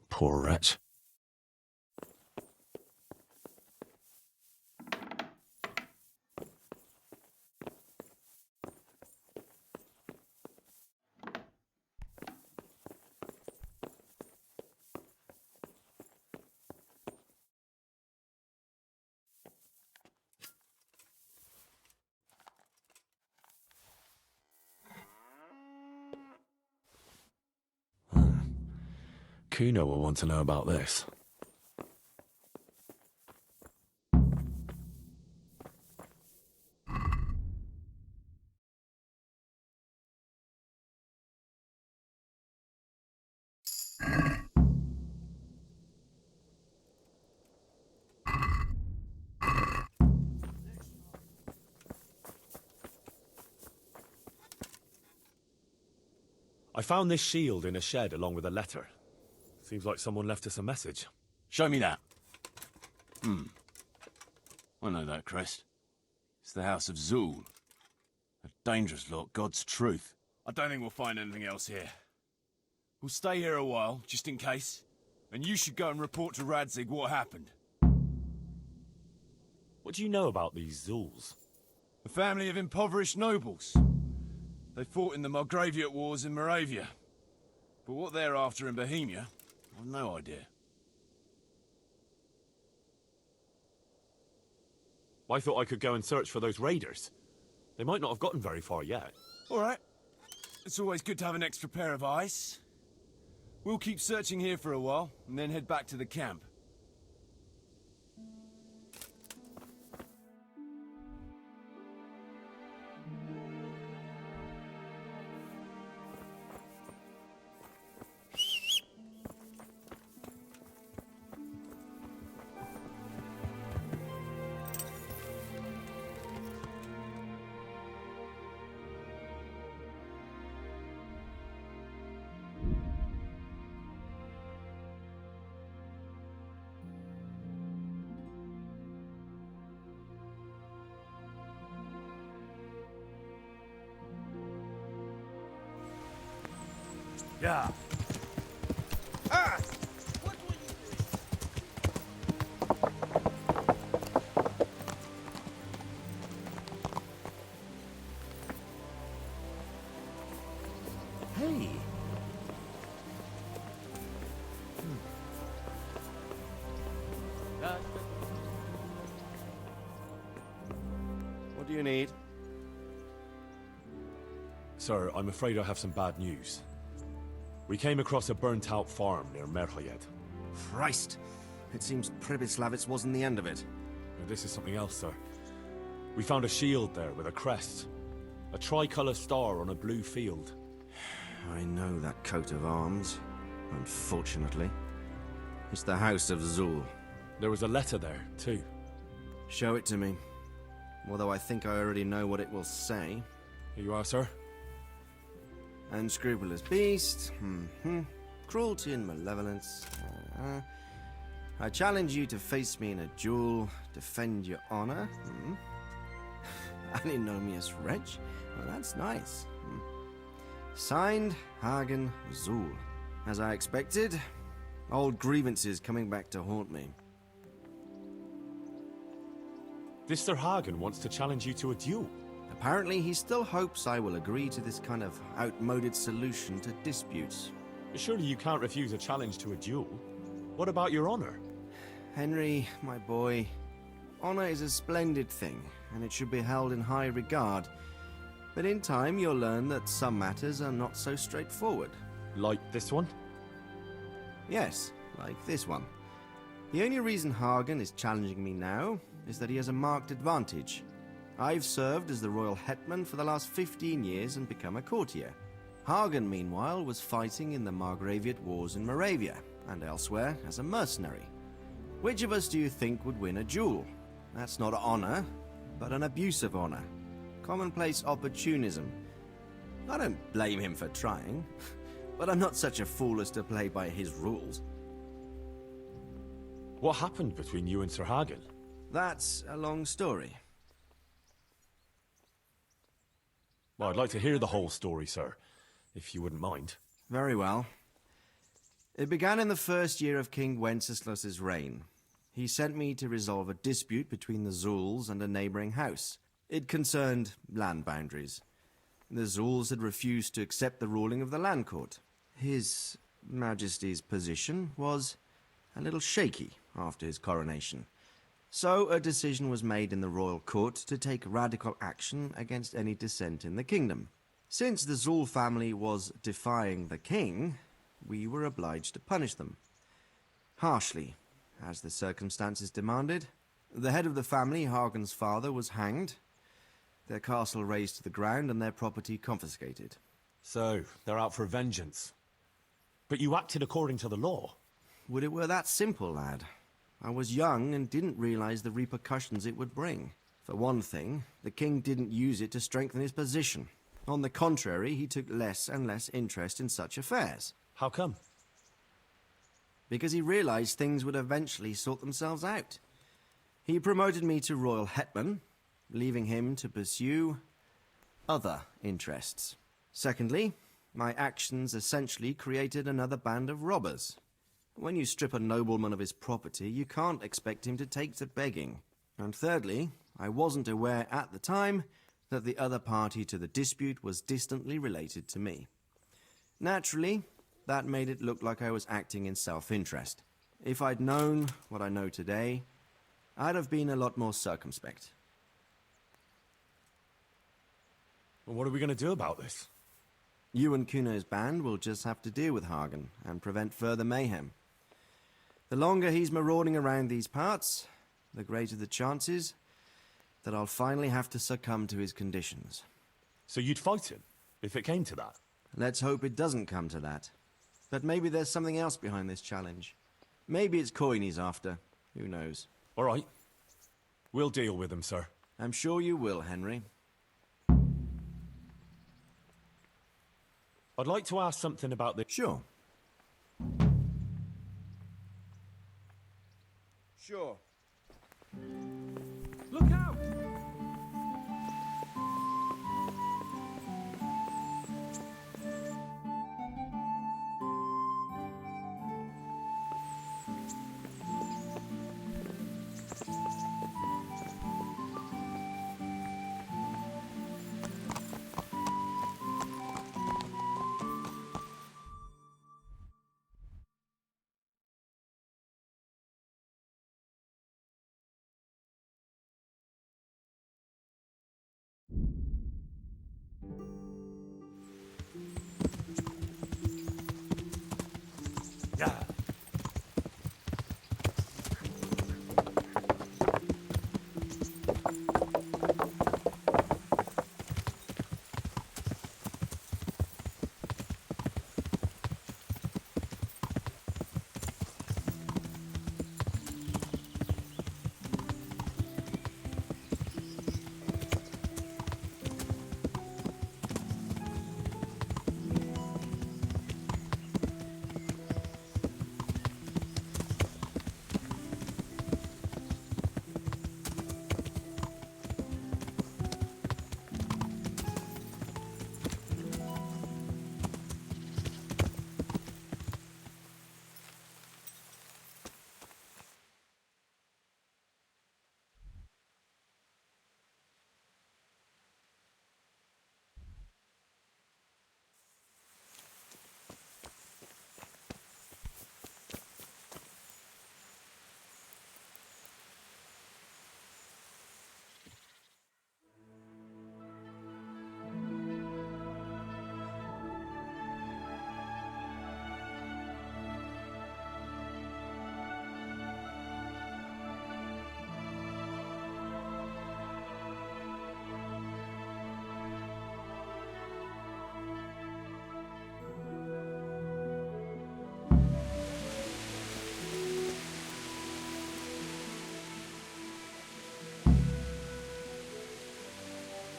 Poor wretch. Kuno will want to know about this. I found this shield in a shed along with a letter. Seems like someone left us a message. Show me that. I know that crest. It's the House of Zul. A dangerous lot, God's truth. I don't think we'll find anything else here. We'll stay here a while, just in case. And you should go and report to Radzig what happened. What do you know about these Zuls? A family of impoverished nobles. They fought in the Margraviate Wars in Moravia. But what they're after in Bohemia, I've no idea. I thought I could go and search for those raiders. They might not have gotten very far yet. All right. It's always good to have an extra pair of eyes. We'll keep searching here for a while, and then head back to the camp. Yeah. Ah! Hey. What do you need? Sir, I'm afraid I have some bad news. We came across a burnt-out farm near Merhayed. Christ! It seems Pribyslavitz wasn't the end of it. Now, this is something else, sir. We found a shield there with a crest. A tricolour star on a blue field. I know that coat of arms, unfortunately. It's the House of Zul. There was a letter there, too. Show it to me. Although I think I already know what it will say. Here you are, sir. Unscrupulous beast. Cruelty and malevolence. I challenge you to face me in a duel. Defend your honor. An ignominious wretch. Well, that's nice. Signed, Hagen Zul. As I expected, old grievances coming back to haunt me. This Sir Hagen wants to challenge you to a duel. Apparently, he still hopes I will agree to this kind of outmoded solution to disputes. Surely you can't refuse a challenge to a duel. What about your honor? Henry, my boy, honor is a splendid thing, and it should be held in high regard. But in time, you'll learn that some matters are not so straightforward. Like this one? Yes, like this one. The only reason Hagen is challenging me now is that he has a marked advantage. I've served as the royal hetman for the last 15 years and become a courtier. Hagen, meanwhile, was fighting in the Margraviate Wars in Moravia, and elsewhere as a mercenary. Which of us do you think would win a duel? That's not honor, but an abuse of honor. Commonplace opportunism. I don't blame him for trying, but I'm not such a fool as to play by his rules. What happened between you and Sir Hagen? That's a long story. Well, I'd like to hear the whole story, sir, if you wouldn't mind. Very well. It began in the first year of King Wenceslas's reign. He sent me to resolve a dispute between the Zuls and a neighboring house. It concerned land boundaries. The Zuls had refused to accept the ruling of the land court. His Majesty's position was a little shaky after his coronation. So a decision was made in the royal court to take radical action against any dissent in the kingdom. Since the Zul family was defying the king, we were obliged to punish them. Harshly, as the circumstances demanded. The head of the family, Hagen's father, was hanged, their castle razed to the ground and their property confiscated. So, they're out for vengeance. But you acted according to the law. Would it were that simple, lad. I was young and didn't realize the repercussions it would bring. For one thing, the king didn't use it to strengthen his position. On the contrary, he took less and less interest in such affairs. How come? Because he realized things would eventually sort themselves out. He promoted me to royal hetman, leaving him to pursue other interests. Secondly, my actions essentially created another band of robbers. When you strip a nobleman of his property, you can't expect him to take to begging. And thirdly, I wasn't aware at the time that the other party to the dispute was distantly related to me. Naturally, that made it look like I was acting in self-interest. If I'd known what I know today, I'd have been a lot more circumspect. Well, what are we going to do about this? You and Kuno's band will just have to deal with Hagen and prevent further mayhem. The longer he's marauding around these parts, the greater the chances that I'll finally have to succumb to his conditions. So you'd fight him, if it came to that? Let's hope it doesn't come to that. But maybe there's something else behind this challenge. Maybe it's coin he's after. Who knows? All right. We'll deal with him, sir. I'm sure you will, Henry. I'd like to ask something about the... Sure. Sure. Look out!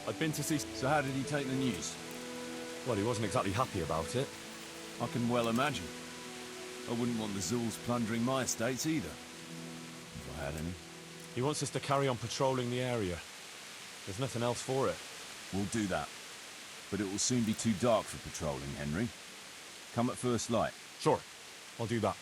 I'd been to see... So how did he take the news? Well, he wasn't exactly happy about it. I can well imagine. I wouldn't want the Zul's plundering my estates either. If I had any. He wants us to carry on patrolling the area. There's nothing else for it. We'll do that. But it will soon be too dark for patrolling, Henry. Come at first light. Sure, I'll do that.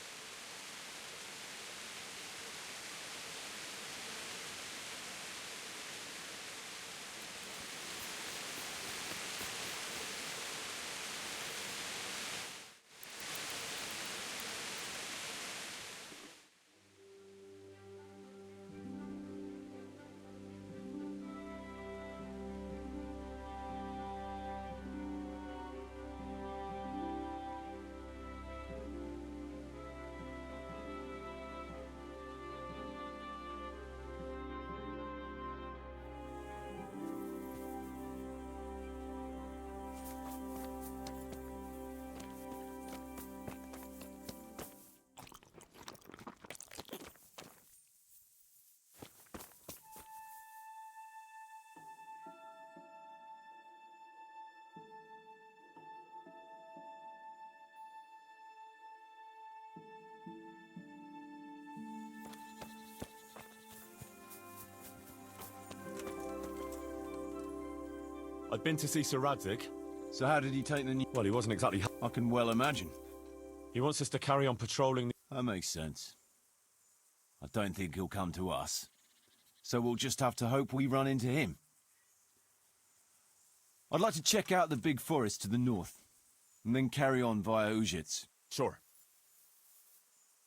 I'd been to see Sir Radzig. So how did he take the news? Well, he wasn't exactly... I can well imagine. He wants us to carry on patrolling the... That makes sense. I don't think he'll come to us. So we'll just have to hope we run into him. I'd like to check out the big forest to the north, and then carry on via Ujits. Sure.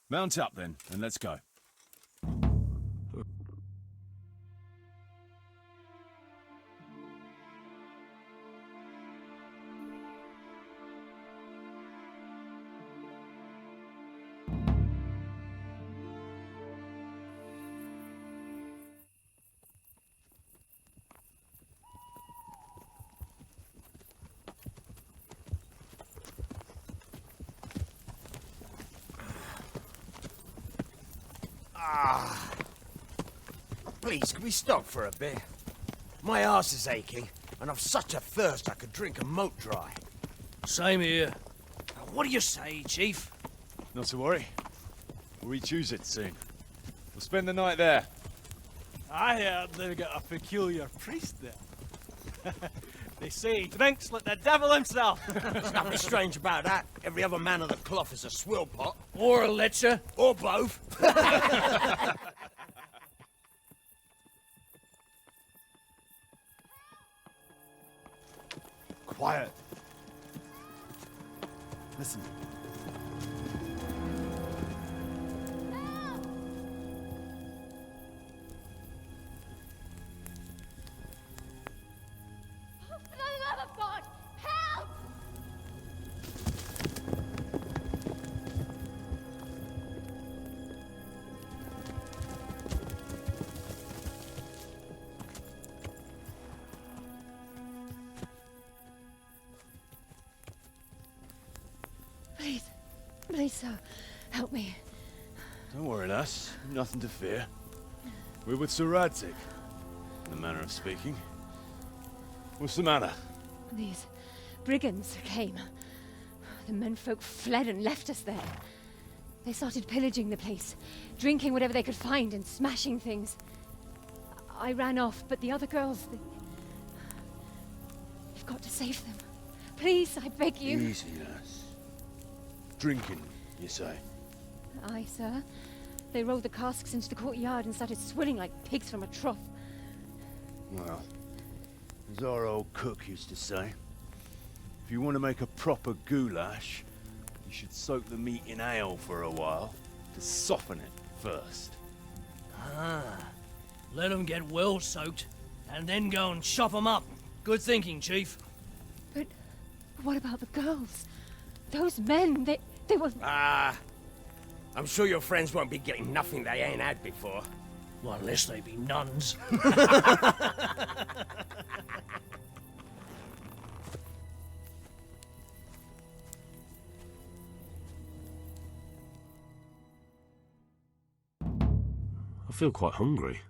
Mount up then, and let's go. Please, can we stop for a bit? My arse is aching, and I've such a thirst I could drink a moat dry. Same here. What do you say, Chief? Not to worry. We'll reach Ujits soon. We'll spend the night there. I heard they've got a peculiar priest there. They say he drinks like the devil himself. There's nothing strange about that. Every other man of the cloth is a swill pot. Or a lecher. Or both. Quiet. Listen. For the love of God, help! Please, sir, help me. Don't worry, lass. Nothing to fear. We're with Sir Radzig, in the manner of speaking. What's the matter? These brigands came. The menfolk fled and left us there. They started pillaging the place, drinking whatever they could find and smashing things. I ran off, but the other girls, You've got to save them. Please, I beg you. Easy, lass. Drinking, you say? Aye, sir. They rolled the casks into the courtyard and started swilling like pigs from a trough. Well, as our old cook used to say, if you want to make a proper goulash, you should soak the meat in ale for a while to soften it first. Ah, let them get well soaked, and then go and chop them up. Good thinking, Chief. But what about the girls? Those men, they were... I'm sure your friends won't be getting nothing they ain't had before. Well, unless they be nuns. I feel quite hungry.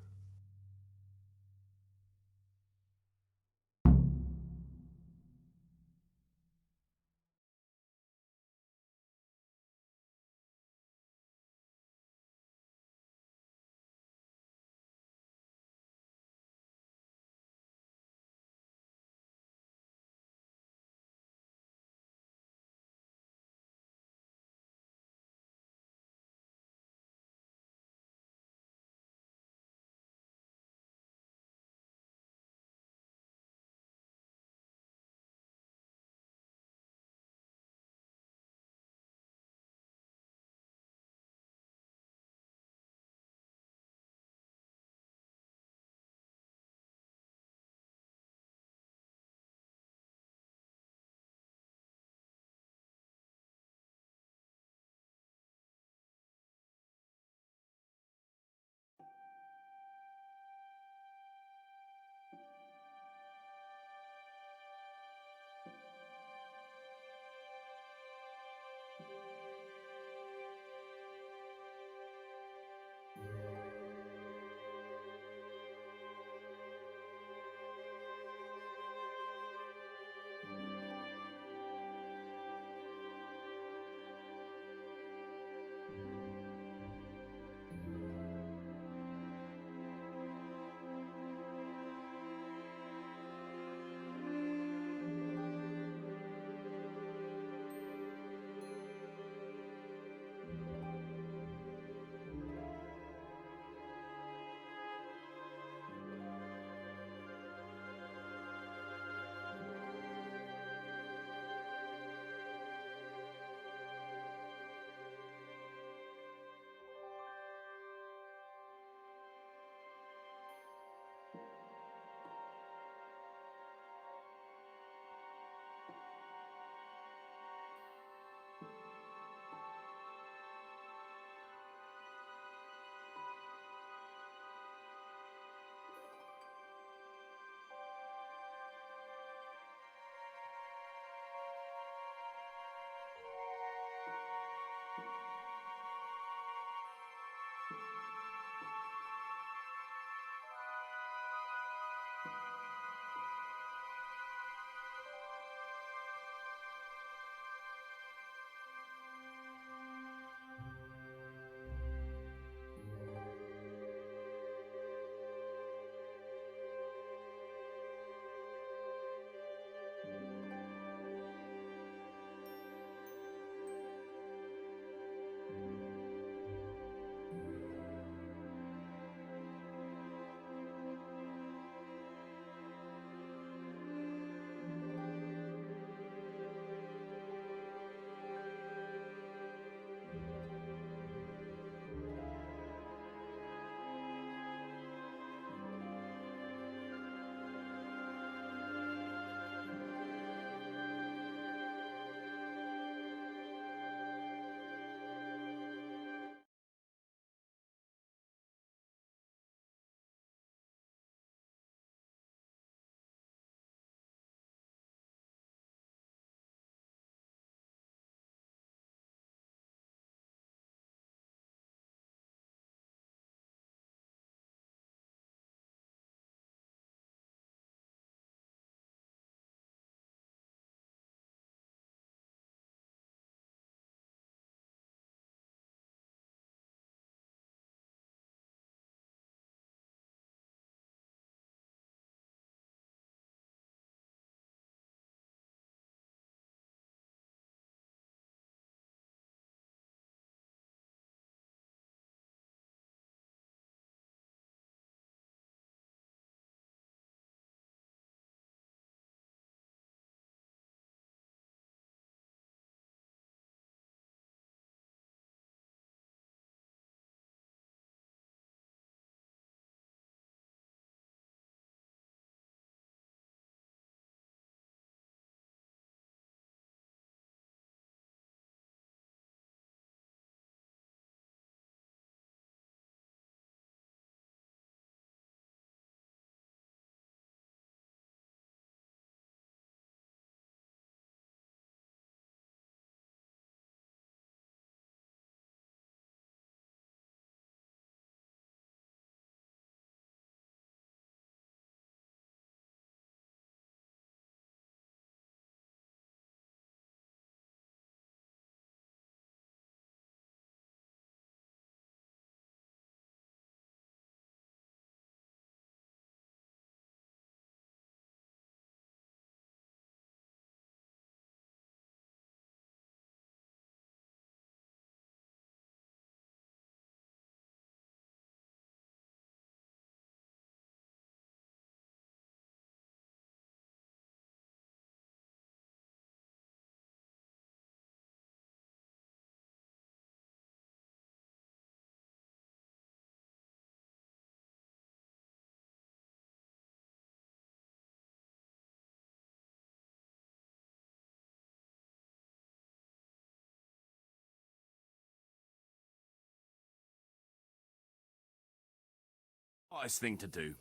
Nice thing to do.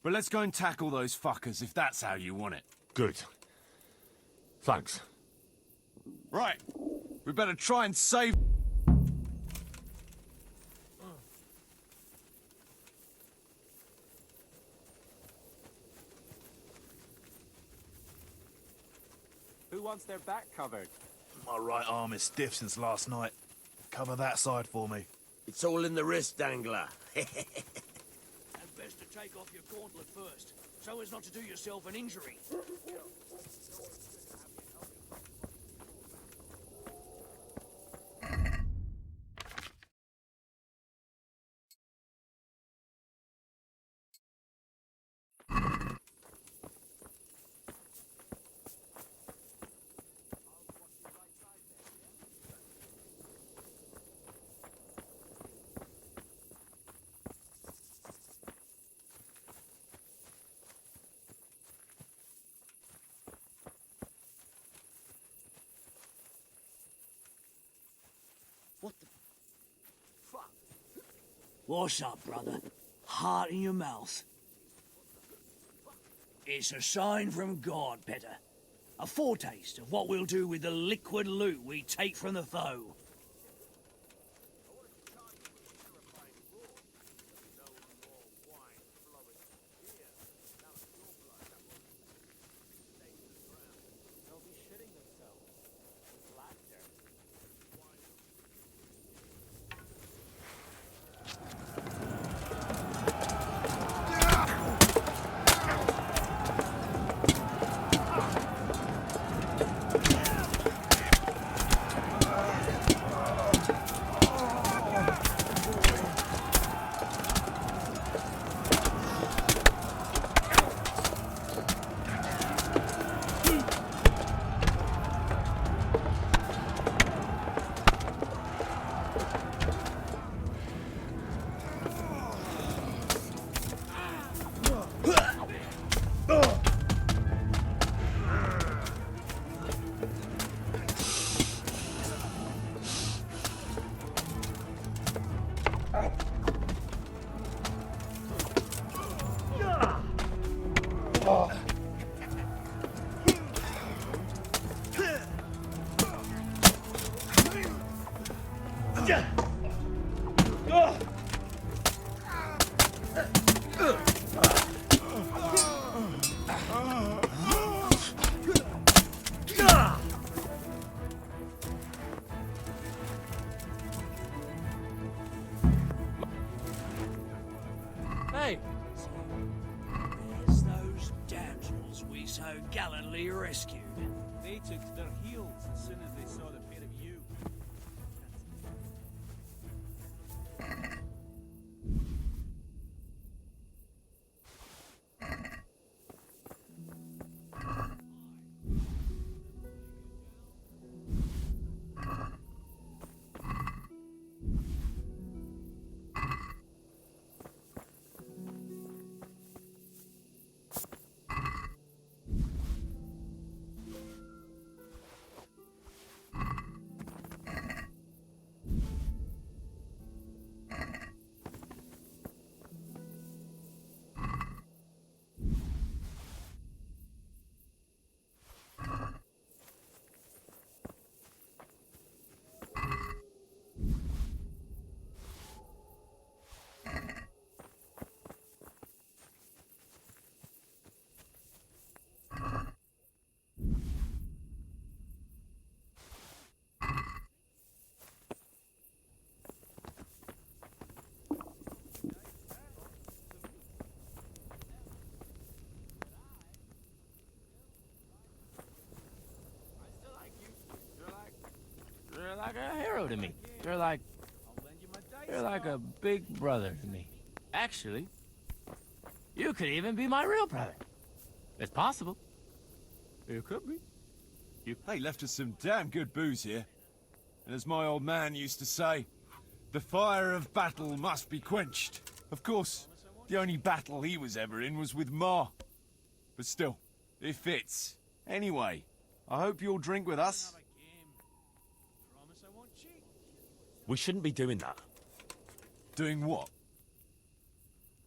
But let's go and tackle those fuckers if that's how you want it. Good. Thanks. Right. We better try and save... Who wants their back covered? My right arm is stiff since last night. Cover that side for me. It's all in the wrist, Dangler. And best to take off your gauntlet first, so as not to do yourself an injury. What the fuck? What's up, brother? Heart in your mouth. It's a sign from God, Petter. A foretaste of what we'll do with the liquid loot we take from the foe. Hey! There's those damsels we so gallantly rescued. They took to their heels as soon as they saw the pair of you. You're like a hero to me. You're like a big brother to me. Actually, you could even be my real brother. It's possible. You could be. They left us some damn good booze here. And as my old man used to say, the fire of battle must be quenched. Of course, the only battle he was ever in was with Ma. But still, it fits. Anyway, I hope you'll drink with us. We shouldn't be doing that. Doing what?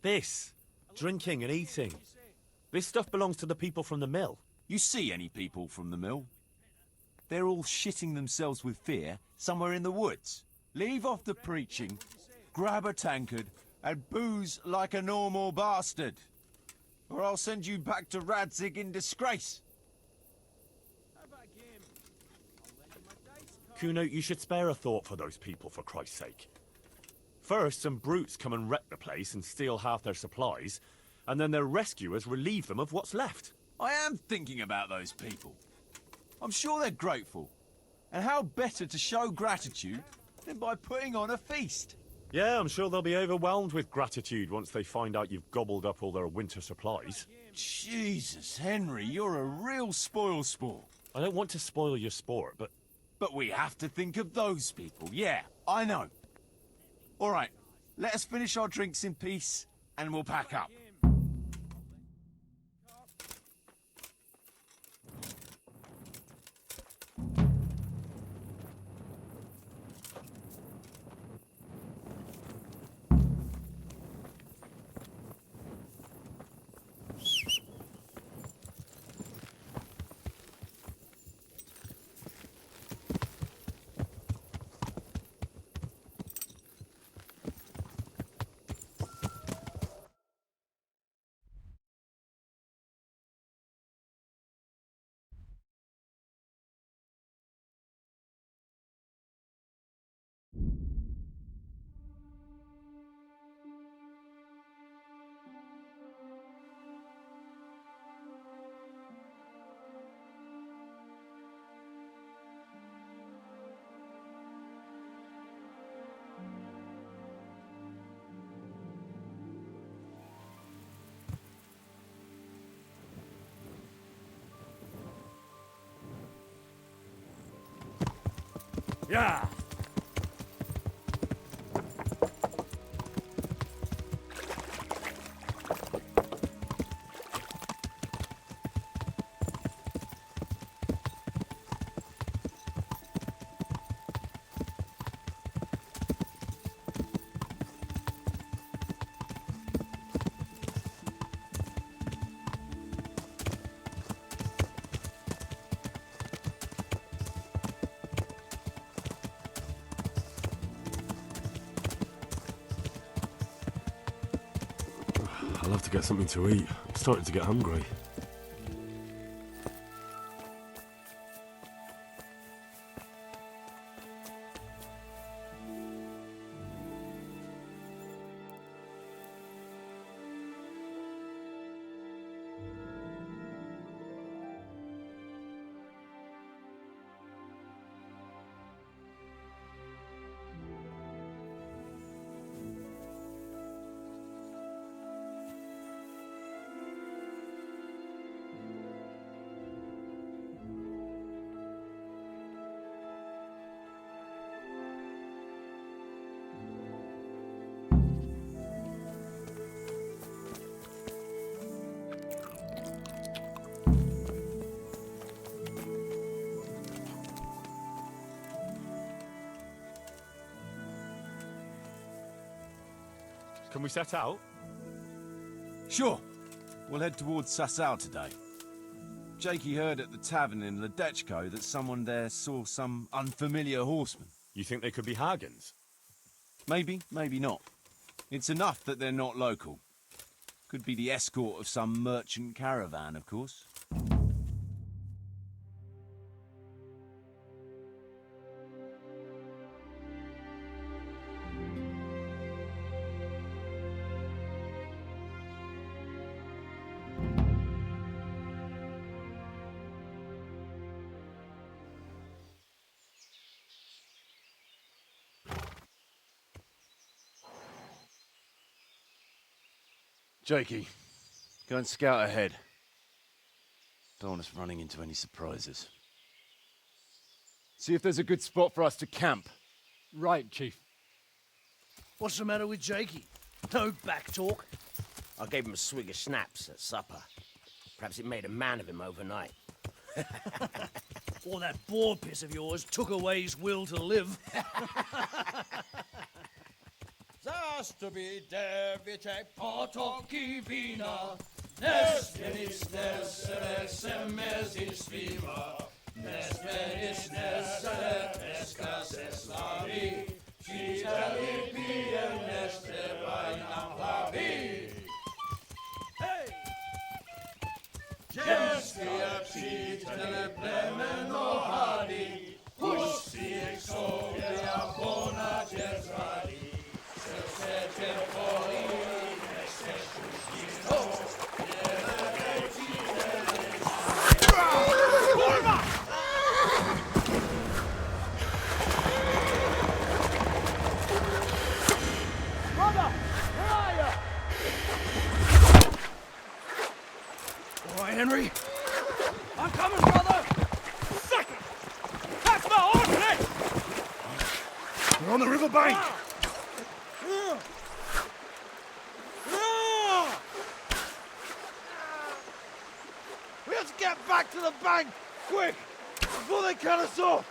This. Drinking and eating. This stuff belongs to the people from the mill. You see any people from the mill? they're all shitting themselves with fear somewhere in the woods. Leave off the preaching, grab a tankard, and booze like a normal bastard. Or I'll send you back to Radzig in disgrace. Kuno, you should spare a thought for those people, for Christ's sake. First, some brutes come and wreck the place and steal half their supplies, and then their rescuers relieve them of what's left. I am thinking about those people. I'm sure they're grateful. And how better to show gratitude than by putting on a feast? Yeah, I'm sure they'll be overwhelmed with gratitude once they find out you've gobbled up all their winter supplies. Jesus, Henry, you're a real spoil-sport. I don't want to spoil your sport, but... But we have to think of those people. Yeah, I know. All right, let us finish our drinks in peace, and we'll pack up. Yeah! I'll have to get something to eat. I'm starting to get hungry. Can we set out? Sure. We'll head towards Sasau today. Jakey heard at the tavern in Ledechko that someone there saw some unfamiliar horseman. You think they could be Hagans? Maybe, maybe not. It's enough that they're not local. Could be the escort of some merchant caravan, of course. Jakey, go and scout ahead. Don't want us running into any surprises. See if there's a good spot for us to camp. Right, Chief. What's the matter with Jakey? No back talk. I gave him a swig of schnapps at supper. Perhaps it made a man of him overnight. Or that boar piss of yours took away his will to live. Zastubi device potoki vina, nes tenis nesere semezi sviva, All right, Henry. I'm coming, brother! Second! That's my horse! We're on the river bank. We have to get back to the bank, quick, before they cut us off.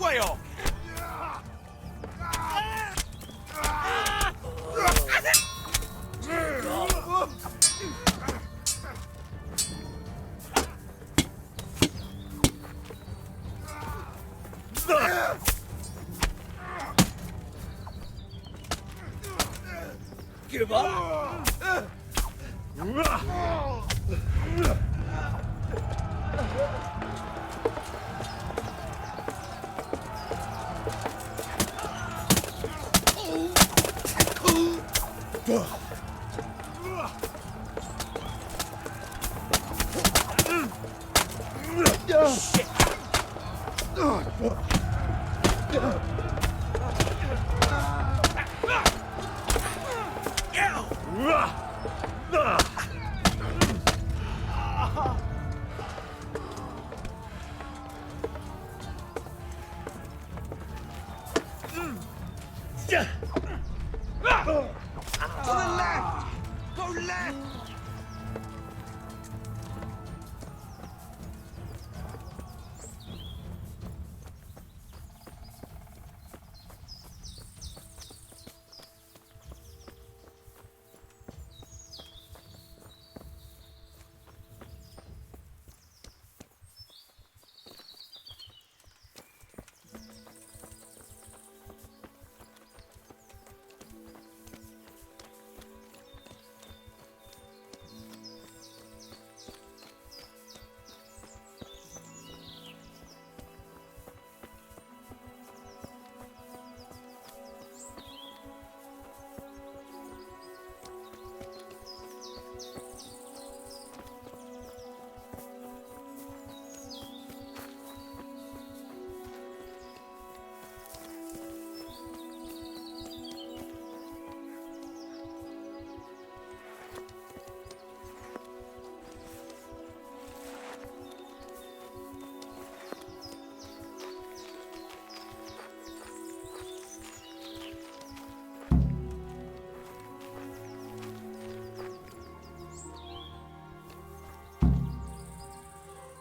Way off! Give up?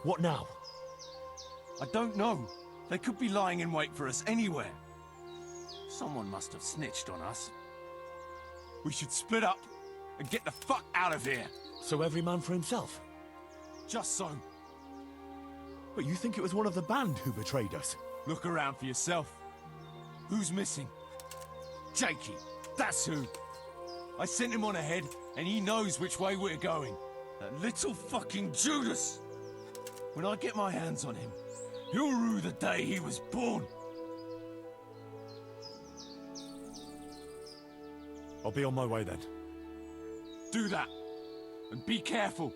What now? I don't know. They could be lying in wait for us anywhere. Someone must have snitched on us. We should split up and get the fuck out of here. So every man for himself? Just so. But you think it was one of the band who betrayed us? Look around for yourself. Who's missing? Jakey, that's who. I sent him on ahead, and he knows which way we're going. That little fucking Judas! When I get my hands on him, he'll rue the day he was born. I'll be on my way then. Do that, and be careful.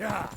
Yeah.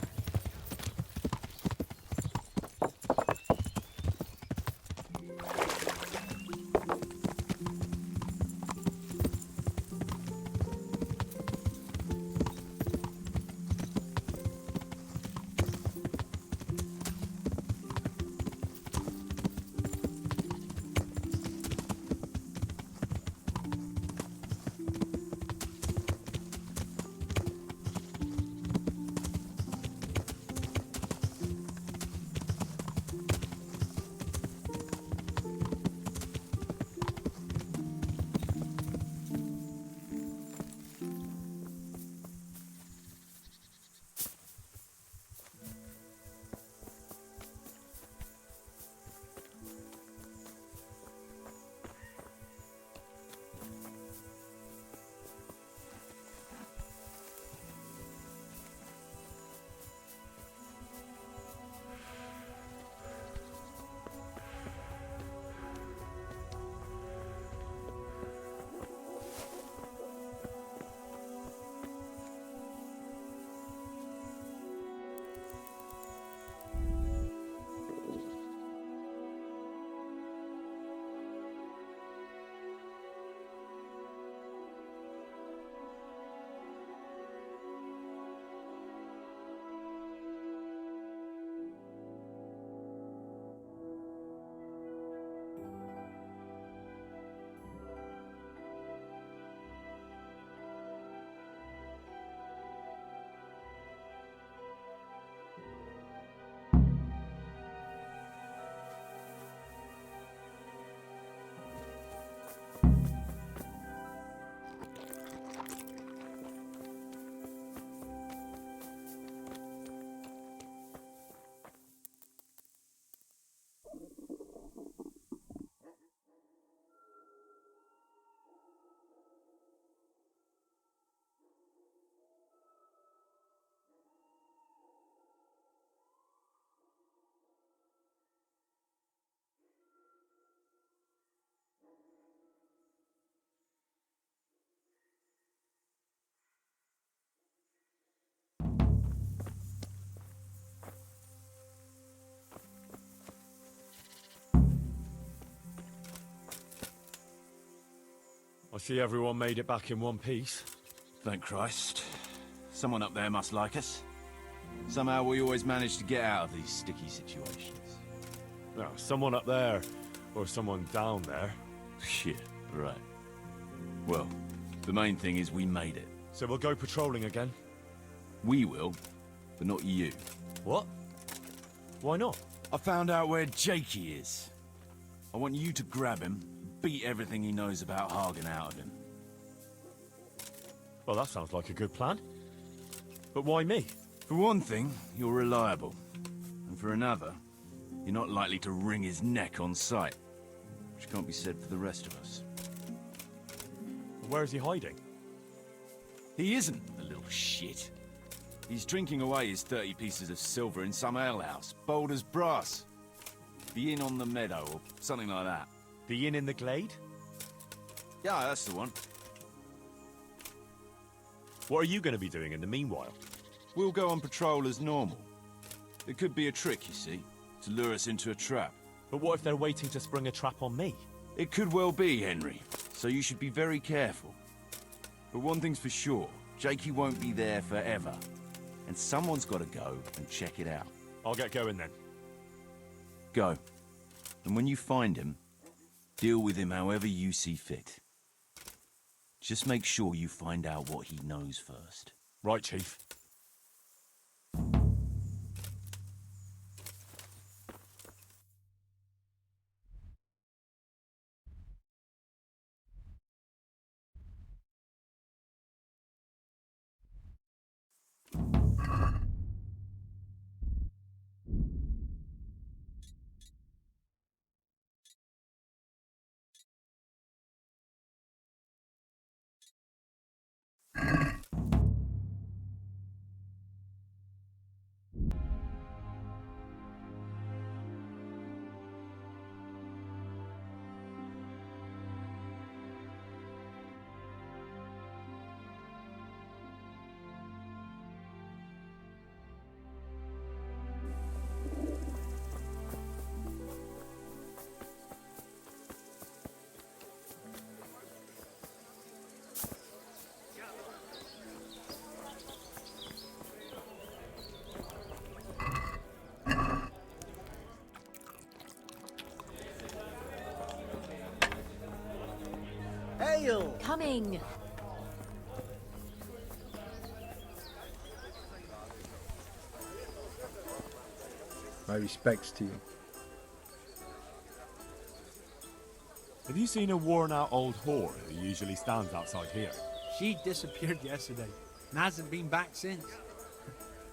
I see everyone made it back in one piece. Thank Christ. Someone up there must like us. Somehow we always manage to get out of these sticky situations. No, someone up there, or someone down there. Shit, right. Well, the main thing is we made it. So we'll go patrolling again? We will, but not you. What? Why not? I found out where Jakey is. I want you to grab him, beat everything he knows about Hagen out of him. Well, that sounds like a good plan. But why me? For one thing, you're reliable. And for another, you're not likely to wring his neck on sight. Which can't be said for the rest of us. Where is he hiding? He isn't, the little shit. He's drinking away his 30 pieces of silver in some alehouse, bold as brass. The inn on the meadow, or something like that. The inn in the glade? Yeah, that's the one. What are you going to be doing in the meanwhile? We'll go on patrol as normal. It could be a trick, you see, to lure us into a trap. But what if they're waiting to spring a trap on me? It could well be, Henry, so you should be very careful. But one thing's for sure, Jakey won't be there forever. And someone's got to go and check it out. I'll get going then. Go. And when you find him, deal with him however you see fit. Just make sure you find out what he knows first. Right, Chief. coming. My respects to you. Have you seen a worn-out old whore who usually stands outside here? She disappeared yesterday and hasn't been back since.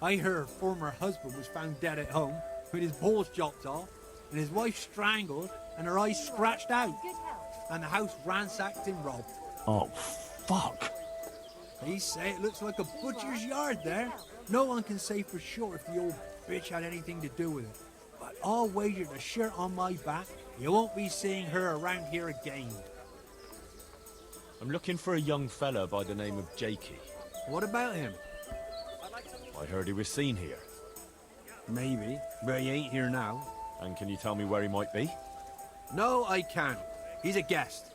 I heard her former husband was found dead at home with his balls chopped off and his wife strangled and her eyes scratched out. And the house ransacked and robbed. Oh, fuck. They say it looks like a butcher's yard there. No one can say for sure if the old bitch had anything to do with it. But I'll wager the shirt on my back, you won't be seeing her around here again. I'm looking for a young fella by the name of Jakey. What about him? I heard he was seen here. Maybe, but he ain't here now. And can you tell me where he might be? No, I can't. He's a guest.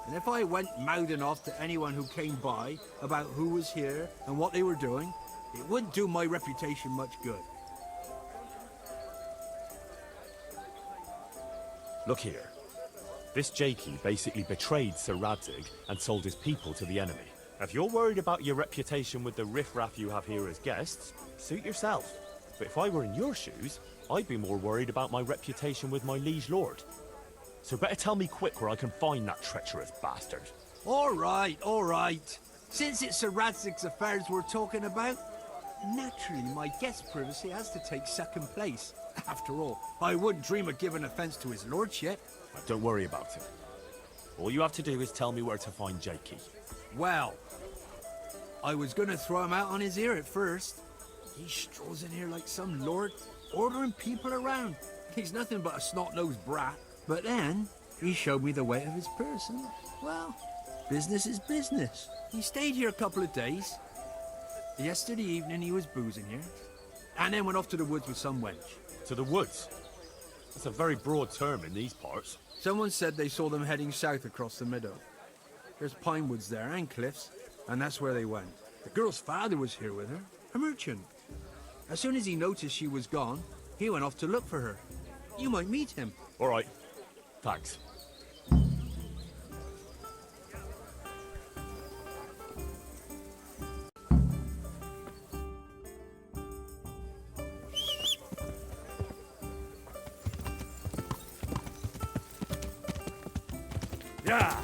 And if I went mouthing off to anyone who came by about who was here and what they were doing, it wouldn't do my reputation much good. Look here. This Jakey basically betrayed Sir Radzig and sold his people to the enemy. If you're worried about your reputation with the riffraff you have here as guests, suit yourself. But if I were in your shoes, I'd be more worried about my reputation with my liege lord. So better tell me quick where I can find that treacherous bastard. All right. Since it's Sir Radzig's affairs we're talking about, naturally my guest's privacy has to take second place. After all, I wouldn't dream of giving offence to his lordship. Don't worry about it. All you have to do is tell me where to find Jakey. Well, I was gonna throw him out on his ear at first. He strolls in here like some lord, ordering people around. He's nothing but a snot-nosed brat. But then, he showed me the weight of his person. Well, business is business. He stayed here a couple of days. Yesterday evening he was boozing here. And then went off to the woods with some wench. To the woods? That's a very broad term in these parts. Someone said they saw them heading south across the meadow. There's pine woods there and cliffs, and that's where they went. The girl's father was here with her, a merchant. As soon as he noticed she was gone, he went off to look for her. You might meet him. All right. Thanks. Yeah.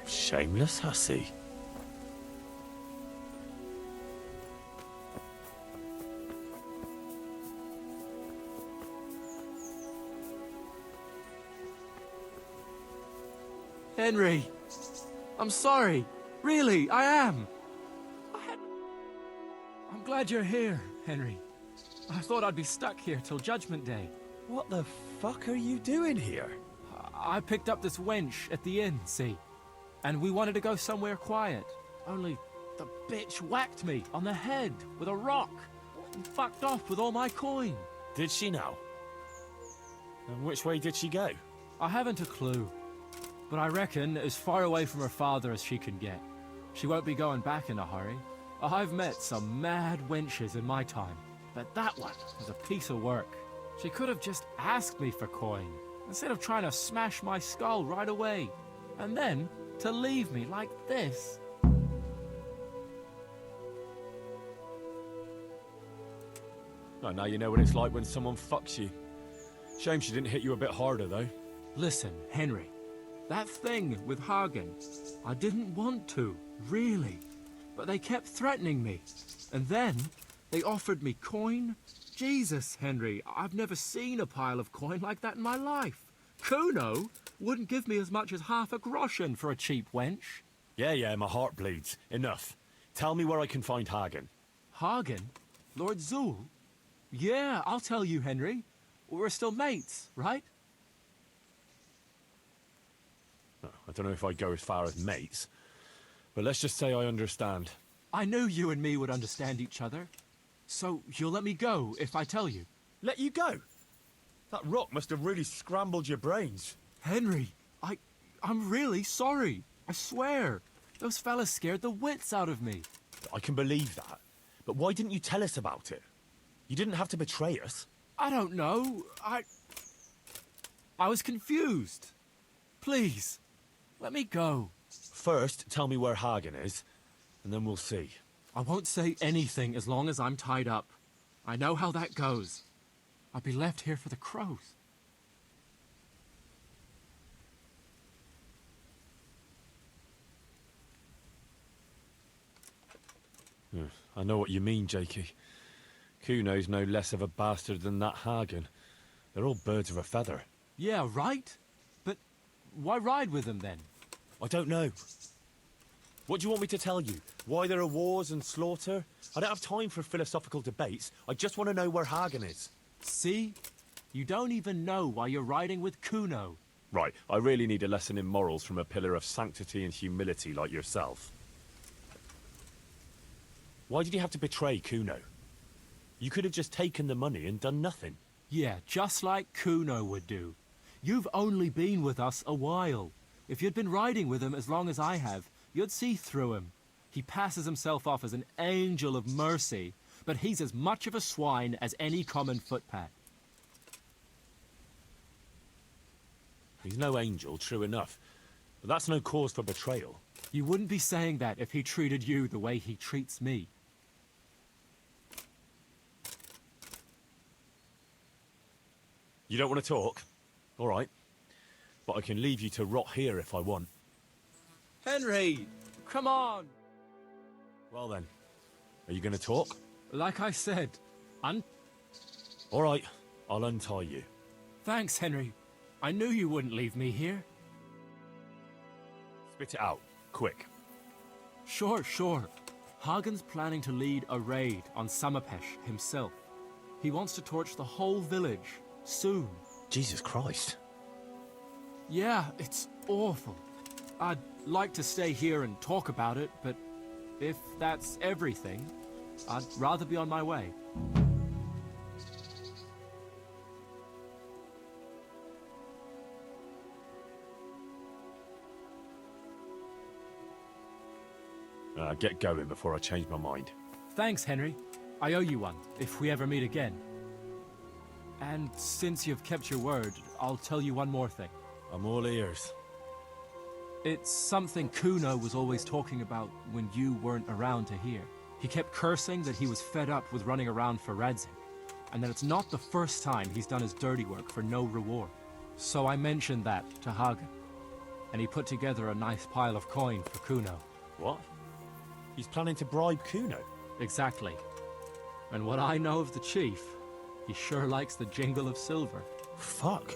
Shameless hussy. Henry! I'm sorry. Really, I am. I'm glad you're here, Henry. I thought I'd be stuck here till Judgment Day. What the fuck are you doing here? I picked up this wench at the inn, see? And we wanted to go somewhere quiet. Only the bitch whacked me on the head with a rock and fucked off with all my coin. Did she now? And which way did she go? I haven't a clue. But I reckon as far away from her father as she can get. She won't be going back in a hurry. I've met some mad wenches in my time, but that one was a piece of work. She could have just asked me for coin, instead of trying to smash my skull right away. And then to leave me like this. Oh, now you know what it's like when someone fucks you. Shame she didn't hit you a bit harder, though. Listen, Henry. That thing with Hagen, I didn't want to, really. But they kept threatening me. And then they offered me coin. Jesus, Henry, I've never seen a pile of coin like that in my life. Kuno wouldn't give me as much as half a groschen for a cheap wench. Yeah, my heart bleeds. Enough. Tell me where I can find Hagen. Hagen? Lord Zool? Yeah, I'll tell you, Henry. We're still mates, right? Oh, I don't know if I'd go as far as mates, but let's just say I understand. I knew you and me would understand each other. So you'll let me go if I tell you? Let you go? That rock must have really scrambled your brains. Henry, I'm really sorry. I swear. Those fellas scared the wits out of me. I can believe that. But why didn't you tell us about it? You didn't have to betray us. I don't know. I was confused. Please, let me go. First, tell me where Hagen is, and then we'll see. I won't say anything as long as I'm tied up. I know how that goes. I'll be left here for the crows. I know what you mean, Jakey. Kuno's no less of a bastard than that Hagen. They're all birds of a feather. Yeah, right? But why ride with them then? I don't know. What do you want me to tell you? Why there are wars and slaughter? I don't have time for philosophical debates. I just want to know where Hagen is. See? You don't even know why you're riding with Kuno. Right, I really need a lesson in morals from a pillar of sanctity and humility like yourself. Why did you have to betray Kuno? You could have just taken the money and done nothing. Yeah, just like Kuno would do. You've only been with us a while. If you'd been riding with him as long as I have, you'd see through him. He passes himself off as an angel of mercy, but he's as much of a swine as any common footpad. He's no angel, true enough. But that's no cause for betrayal. You wouldn't be saying that if he treated you the way he treats me. You don't want to talk? All right. But I can leave you to rot here if I want. Henry! Come on! Well then, are you going to talk? Like I said, All right, I'll untie you. Thanks, Henry. I knew you wouldn't leave me here. Spit it out, quick. Sure. Hagen's planning to lead a raid on Samapesh himself. He wants to torch the whole village, soon. Jesus Christ. Yeah, it's awful. I'd like to stay here and talk about it, but if that's everything, I'd rather be on my way. Get going before I change my mind. Thanks, Henry. I owe you one, if we ever meet again. And since you've kept your word, I'll tell you one more thing. I'm all ears. It's something Kuno was always talking about when you weren't around to hear. He kept cursing that he was fed up with running around for Radzig, and that it's not the first time he's done his dirty work for no reward. So I mentioned that to Hagen, and he put together a nice pile of coin for Kuno. What? He's planning to bribe Kuno? Exactly. And what I know of the chief, he sure likes the jingle of silver. Fuck.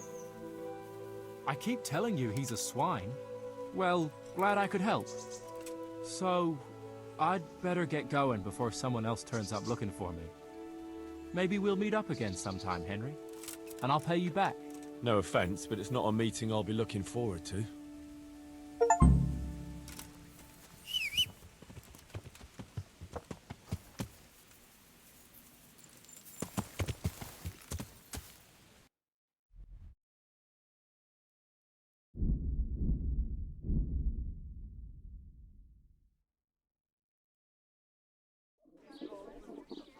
I keep telling you he's a swine. Well, glad I could help. So, I'd better get going before someone else turns up looking for me. Maybe we'll meet up again sometime, Henry. And I'll pay you back. No offense, but it's not a meeting I'll be looking forward to.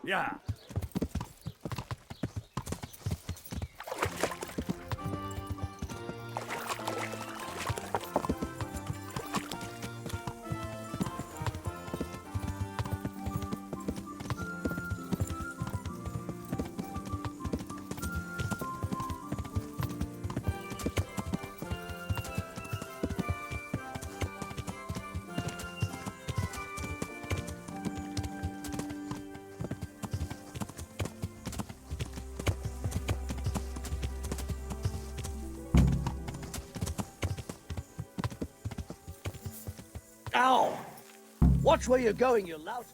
Yeah. Watch where you're going, you lout.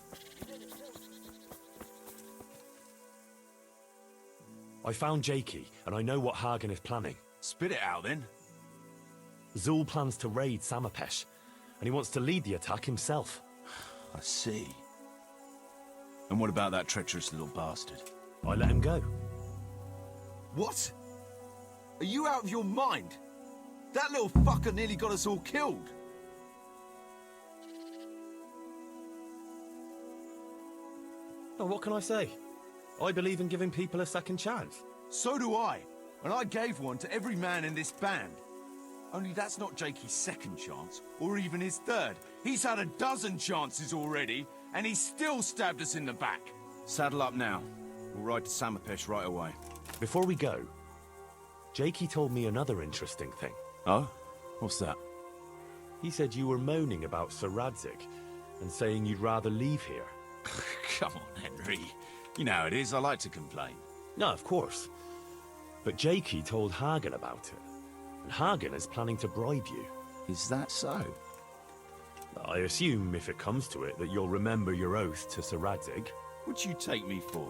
I found Jakey, and I know what Hagen is planning. Spit it out, then. Zul plans to raid Samapesh, and he wants to lead the attack himself. I see. And what about that treacherous little bastard? I let him go. What? Are you out of your mind? That little fucker nearly got us all killed. Oh, what can I say? I believe in giving people a second chance. So do I. And I gave one to every man in this band. Only that's not Jakey's second chance, or even his third. He's had a dozen chances already, and he still stabbed us in the back. Saddle up now. We'll ride to Samapesh right away. Before we go, Jakey told me another interesting thing. Oh? What's that? He said you were moaning about Sir Radzig, and saying you'd rather leave here. Come on, Henry. You know how it is, I like to complain. No, of course. But Jakey told Hagen about it, and Hagen is planning to bribe you. Is that so? I assume, if it comes to it, that you'll remember your oath to Sir Radzig. What'd you take me for?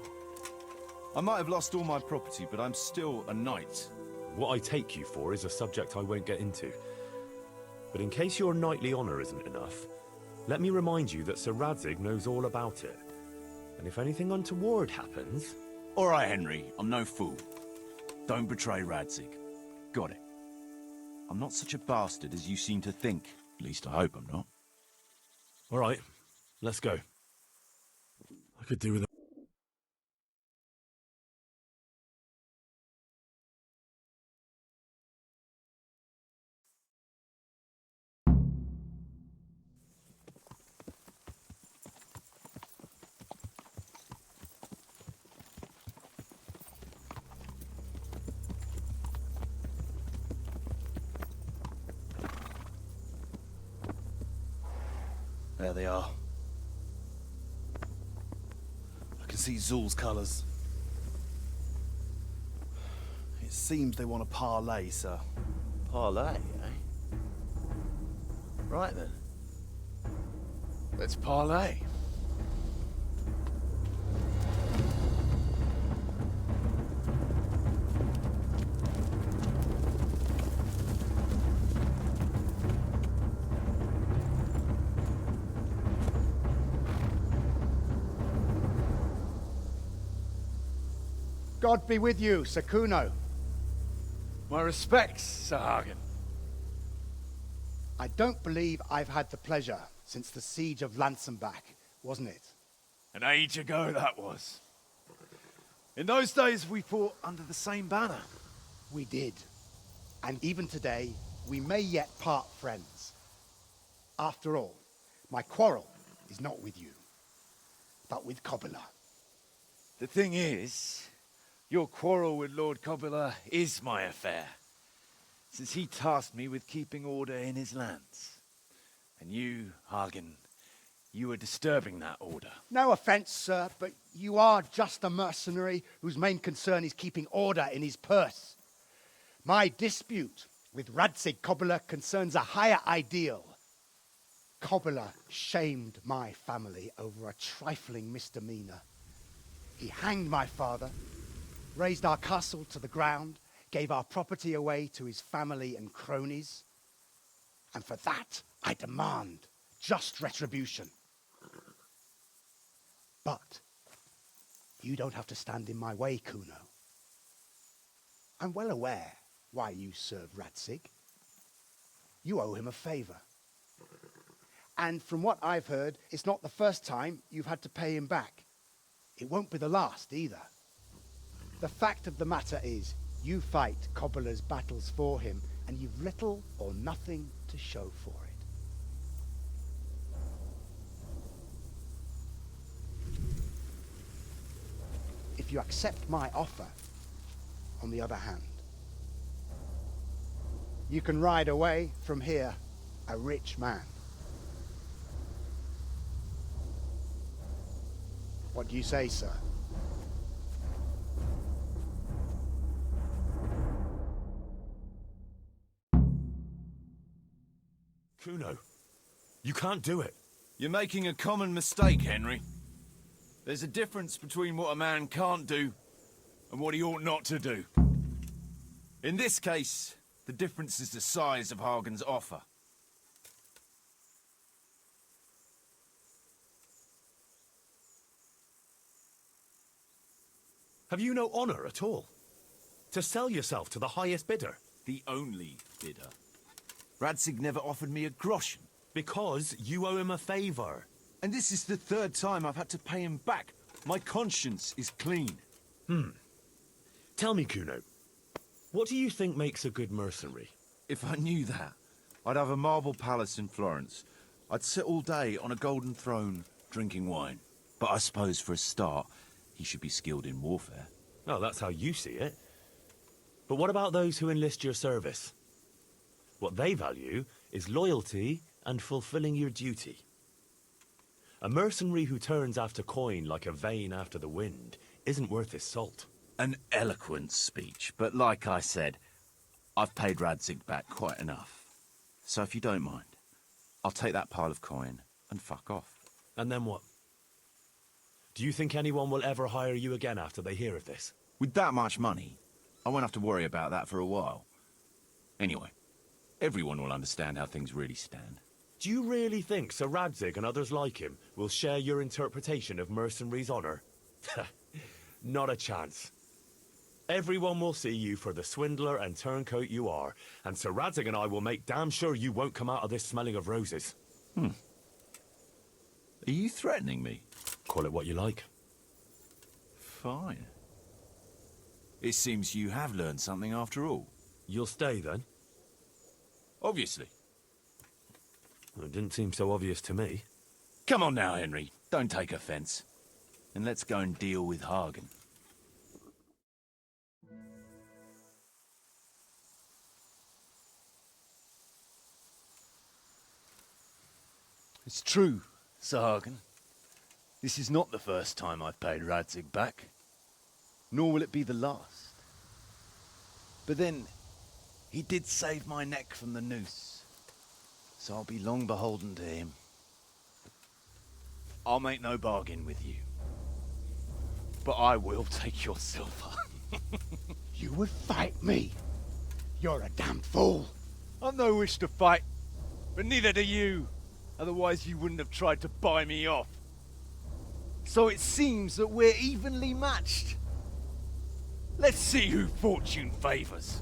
I might have lost all my property, but I'm still a knight. What I take you for is a subject I won't get into. But in case your knightly honor isn't enough, let me remind you that Sir Radzig knows all about it. And if anything untoward happens... All right, Henry, I'm no fool. Don't betray Radzig. Got it. I'm not such a bastard as you seem to think. At least I hope I'm not. All right, let's go. I could do with it. There they are. I can see Zul's colours. It seems they want a parley, sir. Parlay, eh? Right then. Let's parlay. God be with you, Sir Kuno. My respects, Sir Hagen. I don't believe I've had the pleasure since the siege of Lansenbach, wasn't it? An age ago that was. In those days we fought under the same banner. We did. And even today, we may yet part friends. After all, my quarrel is not with you, but with Kobula. The thing is, your quarrel with Lord Kobula is my affair, since he tasked me with keeping order in his lands. And you, Hagen, you are disturbing that order. No offense, sir, but you are just a mercenary whose main concern is keeping order in his purse. My dispute with Radzig Kobula concerns a higher ideal. Kobula shamed my family over a trifling misdemeanor. He hanged my father, razed our castle to the ground, gave our property away to his family and cronies. And for that, I demand just retribution. But you don't have to stand in my way, Kuno. I'm well aware why you serve Radzig. You owe him a favor. And from what I've heard, it's not the first time you've had to pay him back. It won't be the last either. The fact of the matter is, you fight Kobula's battles for him, and you've little or nothing to show for it. If you accept my offer, on the other hand, you can ride away from here a rich man. What do you say, sir? Kuno, you can't do it. You're making a common mistake, Henry. There's a difference between what a man can't do and what he ought not to do. In this case, the difference is the size of Hagen's offer. Have you no honor at all? To sell yourself to the highest bidder? The only bidder. Radzig never offered me a groschen. Because you owe him a favor. And this is the third time I've had to pay him back. My conscience is clean. Tell me, Kuno, what do you think makes a good mercenary? If I knew that, I'd have a marble palace in Florence. I'd sit all day on a golden throne, drinking wine. But I suppose for a start, he should be skilled in warfare. Oh, that's how you see it. But what about those who enlist your service? What they value is loyalty and fulfilling your duty. A mercenary who turns after coin like a vane after the wind isn't worth his salt. An eloquent speech, but like I said, I've paid Radzig back quite enough. So if you don't mind, I'll take that pile of coin and fuck off. And then what? Do you think anyone will ever hire you again after they hear of this? With that much money, I won't have to worry about that for a while. Anyway, everyone will understand how things really stand. Do you really think Sir Radzig and others like him will share your interpretation of mercenaries' honor? Not a chance. Everyone will see you for the swindler and turncoat you are, and Sir Radzig and I will make damn sure you won't come out of this smelling of roses. Are you threatening me? Call it what you like. Fine. It seems you have learned something after all. You'll stay, then? Obviously. Well, it didn't seem so obvious to me. Come on now, Henry. Don't take offense. And let's go and deal with Hagen. It's true, Sir Hagen. This is not the first time I've paid Radzig back. Nor will it be the last. But then, he did save my neck from the noose. So I'll be long beholden to him. I'll make no bargain with you. But I will take your silver. You would fight me? You're a damn fool. I've no wish to fight, but neither do you. Otherwise you wouldn't have tried to buy me off. So it seems that we're evenly matched. Let's see who fortune favors.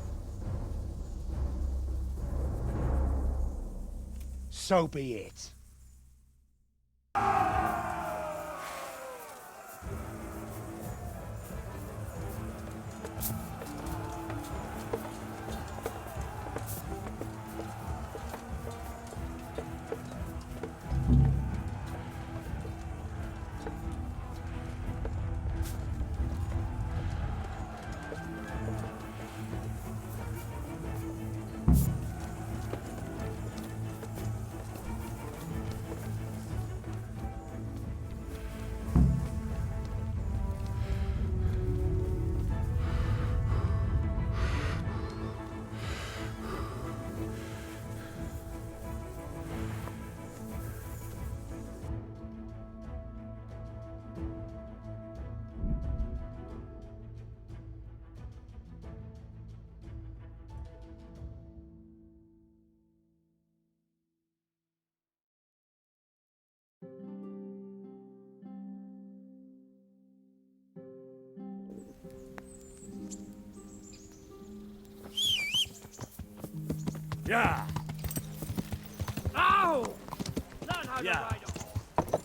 So be it. Yeah. Ow! Learn how to ride a horse.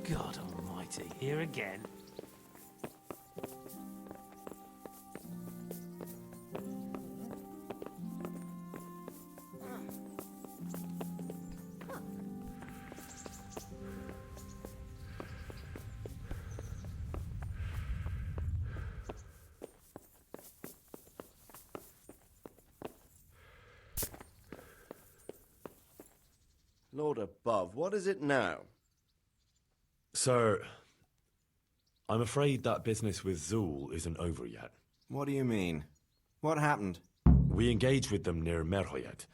God almighty, here again. Lord above, what is it now? Sir, I'm afraid that business with Zul isn't over yet. What do you mean? What happened? We engaged with them near Merhoyed.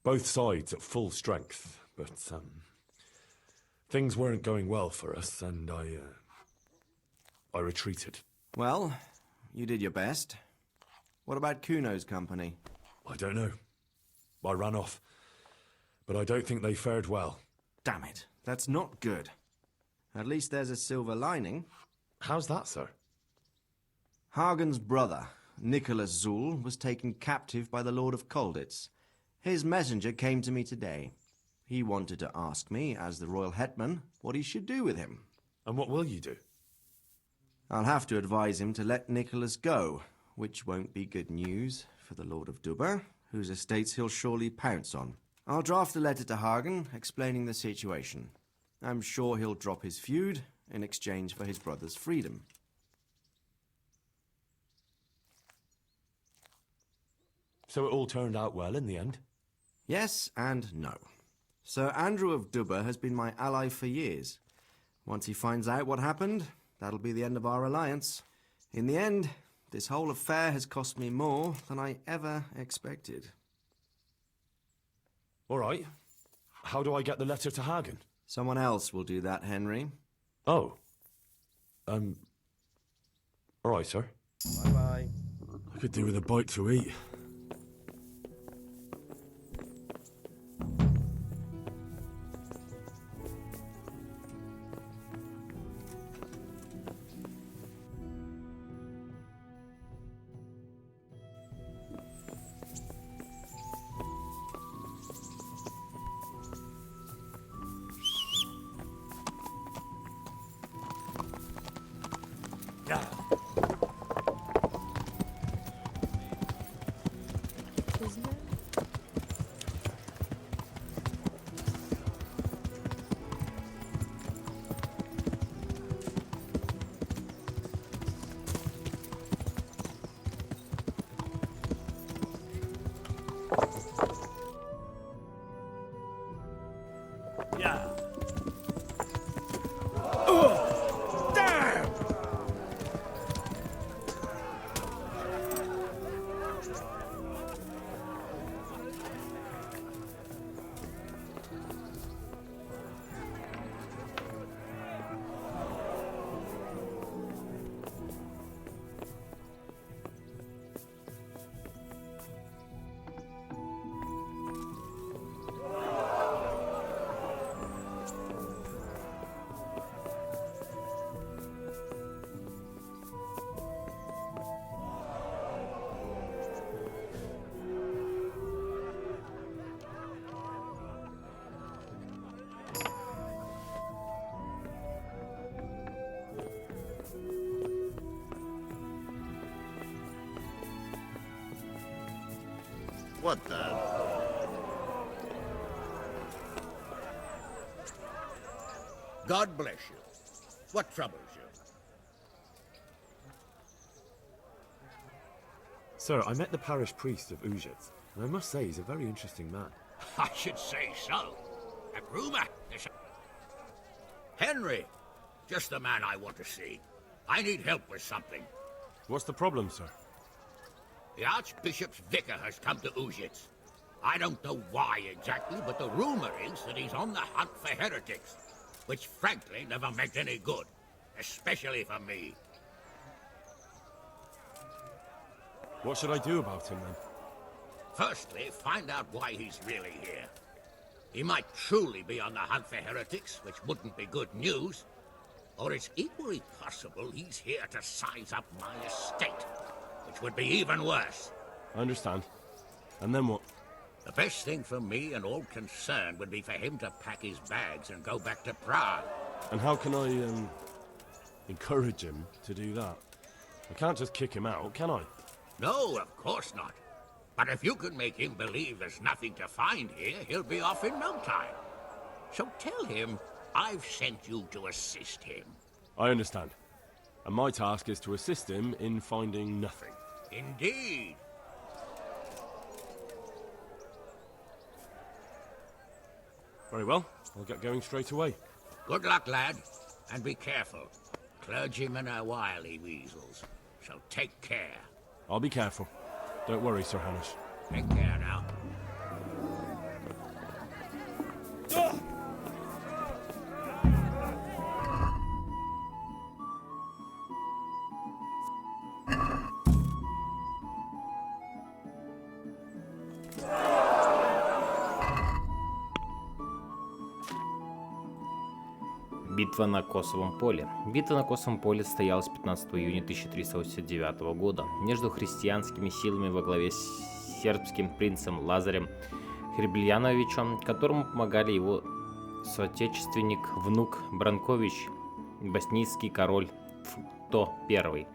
Both sides at full strength, but, things weren't going well for us, and I retreated. Well, you did your best. What about Kuno's company? I don't know. I ran off. But I don't think they fared well. Damn it. That's not good. At least there's a silver lining. How's that, sir? Hagen's brother, Nicholas Zul, was taken captive by the Lord of Kolditz. His messenger came to me today. He wanted to ask me, as the royal hetman, what he should do with him. And what will you do? I'll have to advise him to let Nicholas go, which won't be good news for the Lord of Dubba, whose estates he'll surely pounce on. I'll draft a letter to Hagen explaining the situation. I'm sure he'll drop his feud in exchange for his brother's freedom. So it all turned out well in the end? Yes and no. Sir Andrew of Dubba has been my ally for years. Once he finds out what happened, that'll be the end of our alliance. In the end, this whole affair has cost me more than I ever expected. All right. How do I get the letter to Hagen? Someone else will do that, Henry. Oh. All right, sir. Bye-bye. I could do with a bite to eat. What the? God bless you. What troubles you? Sir, I met the parish priest of Uzhitz, and I must say he's a very interesting man. I should say so. A groomer. Henry, just the man I want to see. I need help with something. What's the problem, sir? The Archbishop's vicar has come to Uzhitz. I don't know why exactly, but the rumor is that he's on the hunt for heretics, which frankly never meant any good, especially for me. What should I do about him, then? Firstly, find out why he's really here. He might truly be on the hunt for heretics, which wouldn't be good news. Or it's equally possible he's here to size up my estate, which would be even worse. I understand. And then what? The best thing for me and all concerned would be for him to pack his bags and go back to Prague. And how can I, encourage him to do that? I can't just kick him out, can I? No, of course not. But if you can make him believe there's nothing to find here, he'll be off in no time. So tell him I've sent you to assist him. I understand. And my task is to assist him in finding nothing. Indeed. Very well. I'll get going straight away. Good luck, lad. And be careful. Clergymen are wily weasels, so take care. I'll be careful. Don't worry, Sir Hamish. Take care now. Битва на Косовом поле. Битва на Косовом поле состоялась 15 июня 1389 года между христианскими силами во главе с сербским принцем Лазарем Хребельяновичем, которому помогали его соотечественник, внук Бранкович, боснийский король Фто I,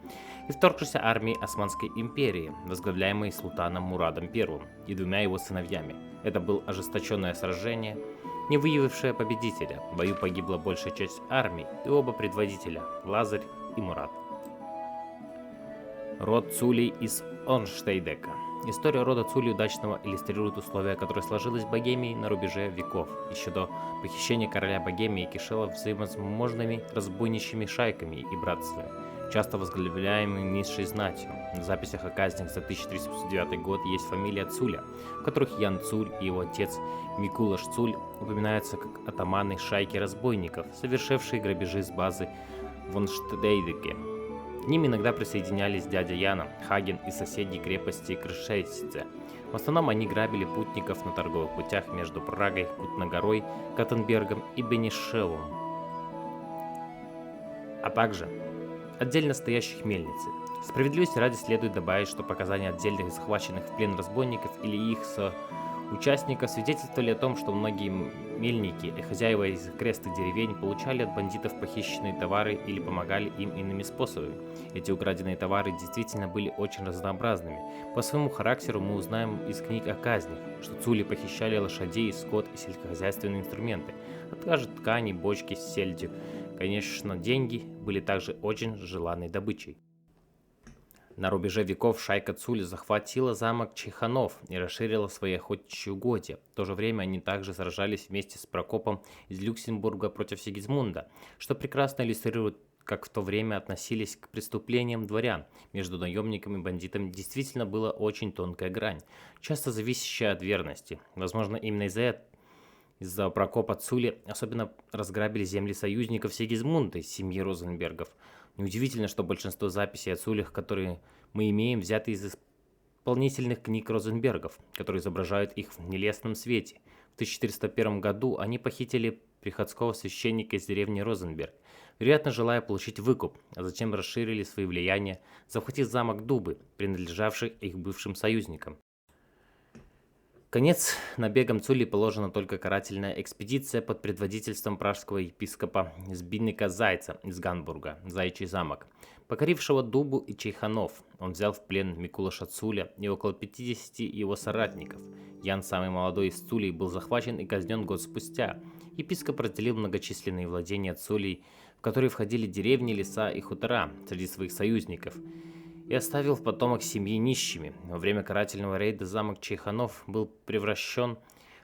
и вторгшейся армии Османской империи, возглавляемой султаном Мурадом I и двумя его сыновьями. Это было ожесточенное сражение, не выявившее победителя. В бою погибла большая часть армии и оба предводителя – Лазарь и Мурад. Род Цулей из Онштейдека. История рода Цулей удачного иллюстрирует условия, которые сложились в Богемии на рубеже веков. Еще до похищения короля Богемии кишела всевозможными разбойничьими шайками и братствами, часто возглавляемыми низшей знатью. В записях о казнях за 1359 год есть фамилия Цуля, в которых Ян Цуль и его отец Микулаш Цуль упоминаются как атаманы шайки разбойников, совершившие грабежи с базы в Онштейдеке. К ним иногда присоединялись дядя Яна, Хаген и соседней крепости Крышейсице. В основном они грабили путников на торговых путях между Прагой, Кутногорой, Каттенбергом и Бенишевым, а также отдельно стоящих мельницы. Справедливости ради следует добавить, что показания отдельных захваченных в плен разбойников или их соучастников свидетельствовали о том, что многие мельники и хозяева из окрестных деревень получали от бандитов похищенные товары или помогали им иными способами. Эти украденные товары действительно были очень разнообразными. По своему характеру мы узнаем из книг о казнях, что цули похищали лошадей, скот и сельскохозяйственные инструменты, а также ткани, бочки с сельдью. Конечно, деньги были также очень желанной добычей. На рубеже веков шайка Цули захватила замок Чайханов и расширила свои охотничьи угодья. В то же время они также сражались вместе с Прокопом из Люксембурга против Сигизмунда, что прекрасно иллюстрирует, как в то время относились к преступлениям дворян. Между наемниками и бандитами действительно была очень тонкая грань, часто зависящая от верности. Возможно, именно из-за Прокопа Цули особенно разграбили земли союзников Сигизмунда из семьи Розенбергов. Неудивительно, что большинство записей о Цулях, которые мы имеем, взяты из исполнительных книг Розенбергов, которые изображают их в нелестном свете. В 1401 году они похитили приходского священника из деревни Розенберг, вероятно, желая получить выкуп, а затем расширили свои влияния, захватив замок Дубы, принадлежавший их бывшим союзникам. Конец набегам Цулей положена только карательная экспедиция под предводительством пражского епископа Збинника Зайца из Ганбурга, Заячий замок, покорившего Дубу и Чайханов. Он взял в плен Микулаша Цуля и около 50 его соратников. Ян, самый молодой из Цулей, был захвачен и казнен год спустя. Епископ разделил многочисленные владения Цулей, в которые входили деревни, леса и хутора, среди своих союзников, и оставил в потомок семьи нищими. Во время карательного рейда замок Чайханов был превращен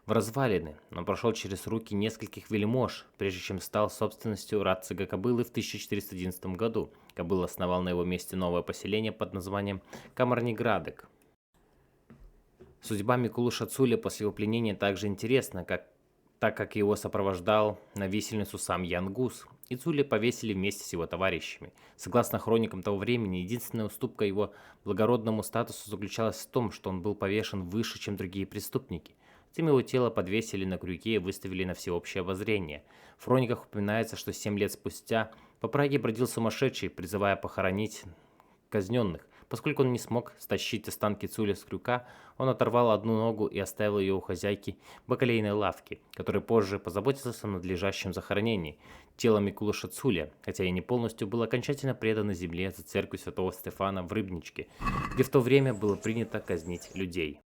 в развалины, но прошел через руки нескольких вельмож, прежде чем стал собственностью Рацига Кобылы в 1411 году. Кобыл основал на его месте новое поселение под названием Камарниградек. Судьба Микулаша Цуля после его пленения также интересна, так как его сопровождал на висельницу сам Ян Гус, и Цуля повесили вместе с его товарищами. Согласно хроникам того времени, единственная уступка его благородному статусу заключалась в том, что он был повешен выше, чем другие преступники. Затем его тело подвесили на крюке и выставили на всеобщее обозрение. В хрониках упоминается, что 7 лет спустя по Праге бродил сумасшедший, призывая похоронить казненных. Поскольку он не смог стащить останки Цуля с крюка, он оторвал одну ногу и оставил ее у хозяйки бакалейной лавки, которая позже позаботился о надлежащем захоронении. Тело Микулаша Цуля, хотя и не полностью, было окончательно предано земле за церковь святого Стефана в Рыбничке, где в то время было принято казнить людей.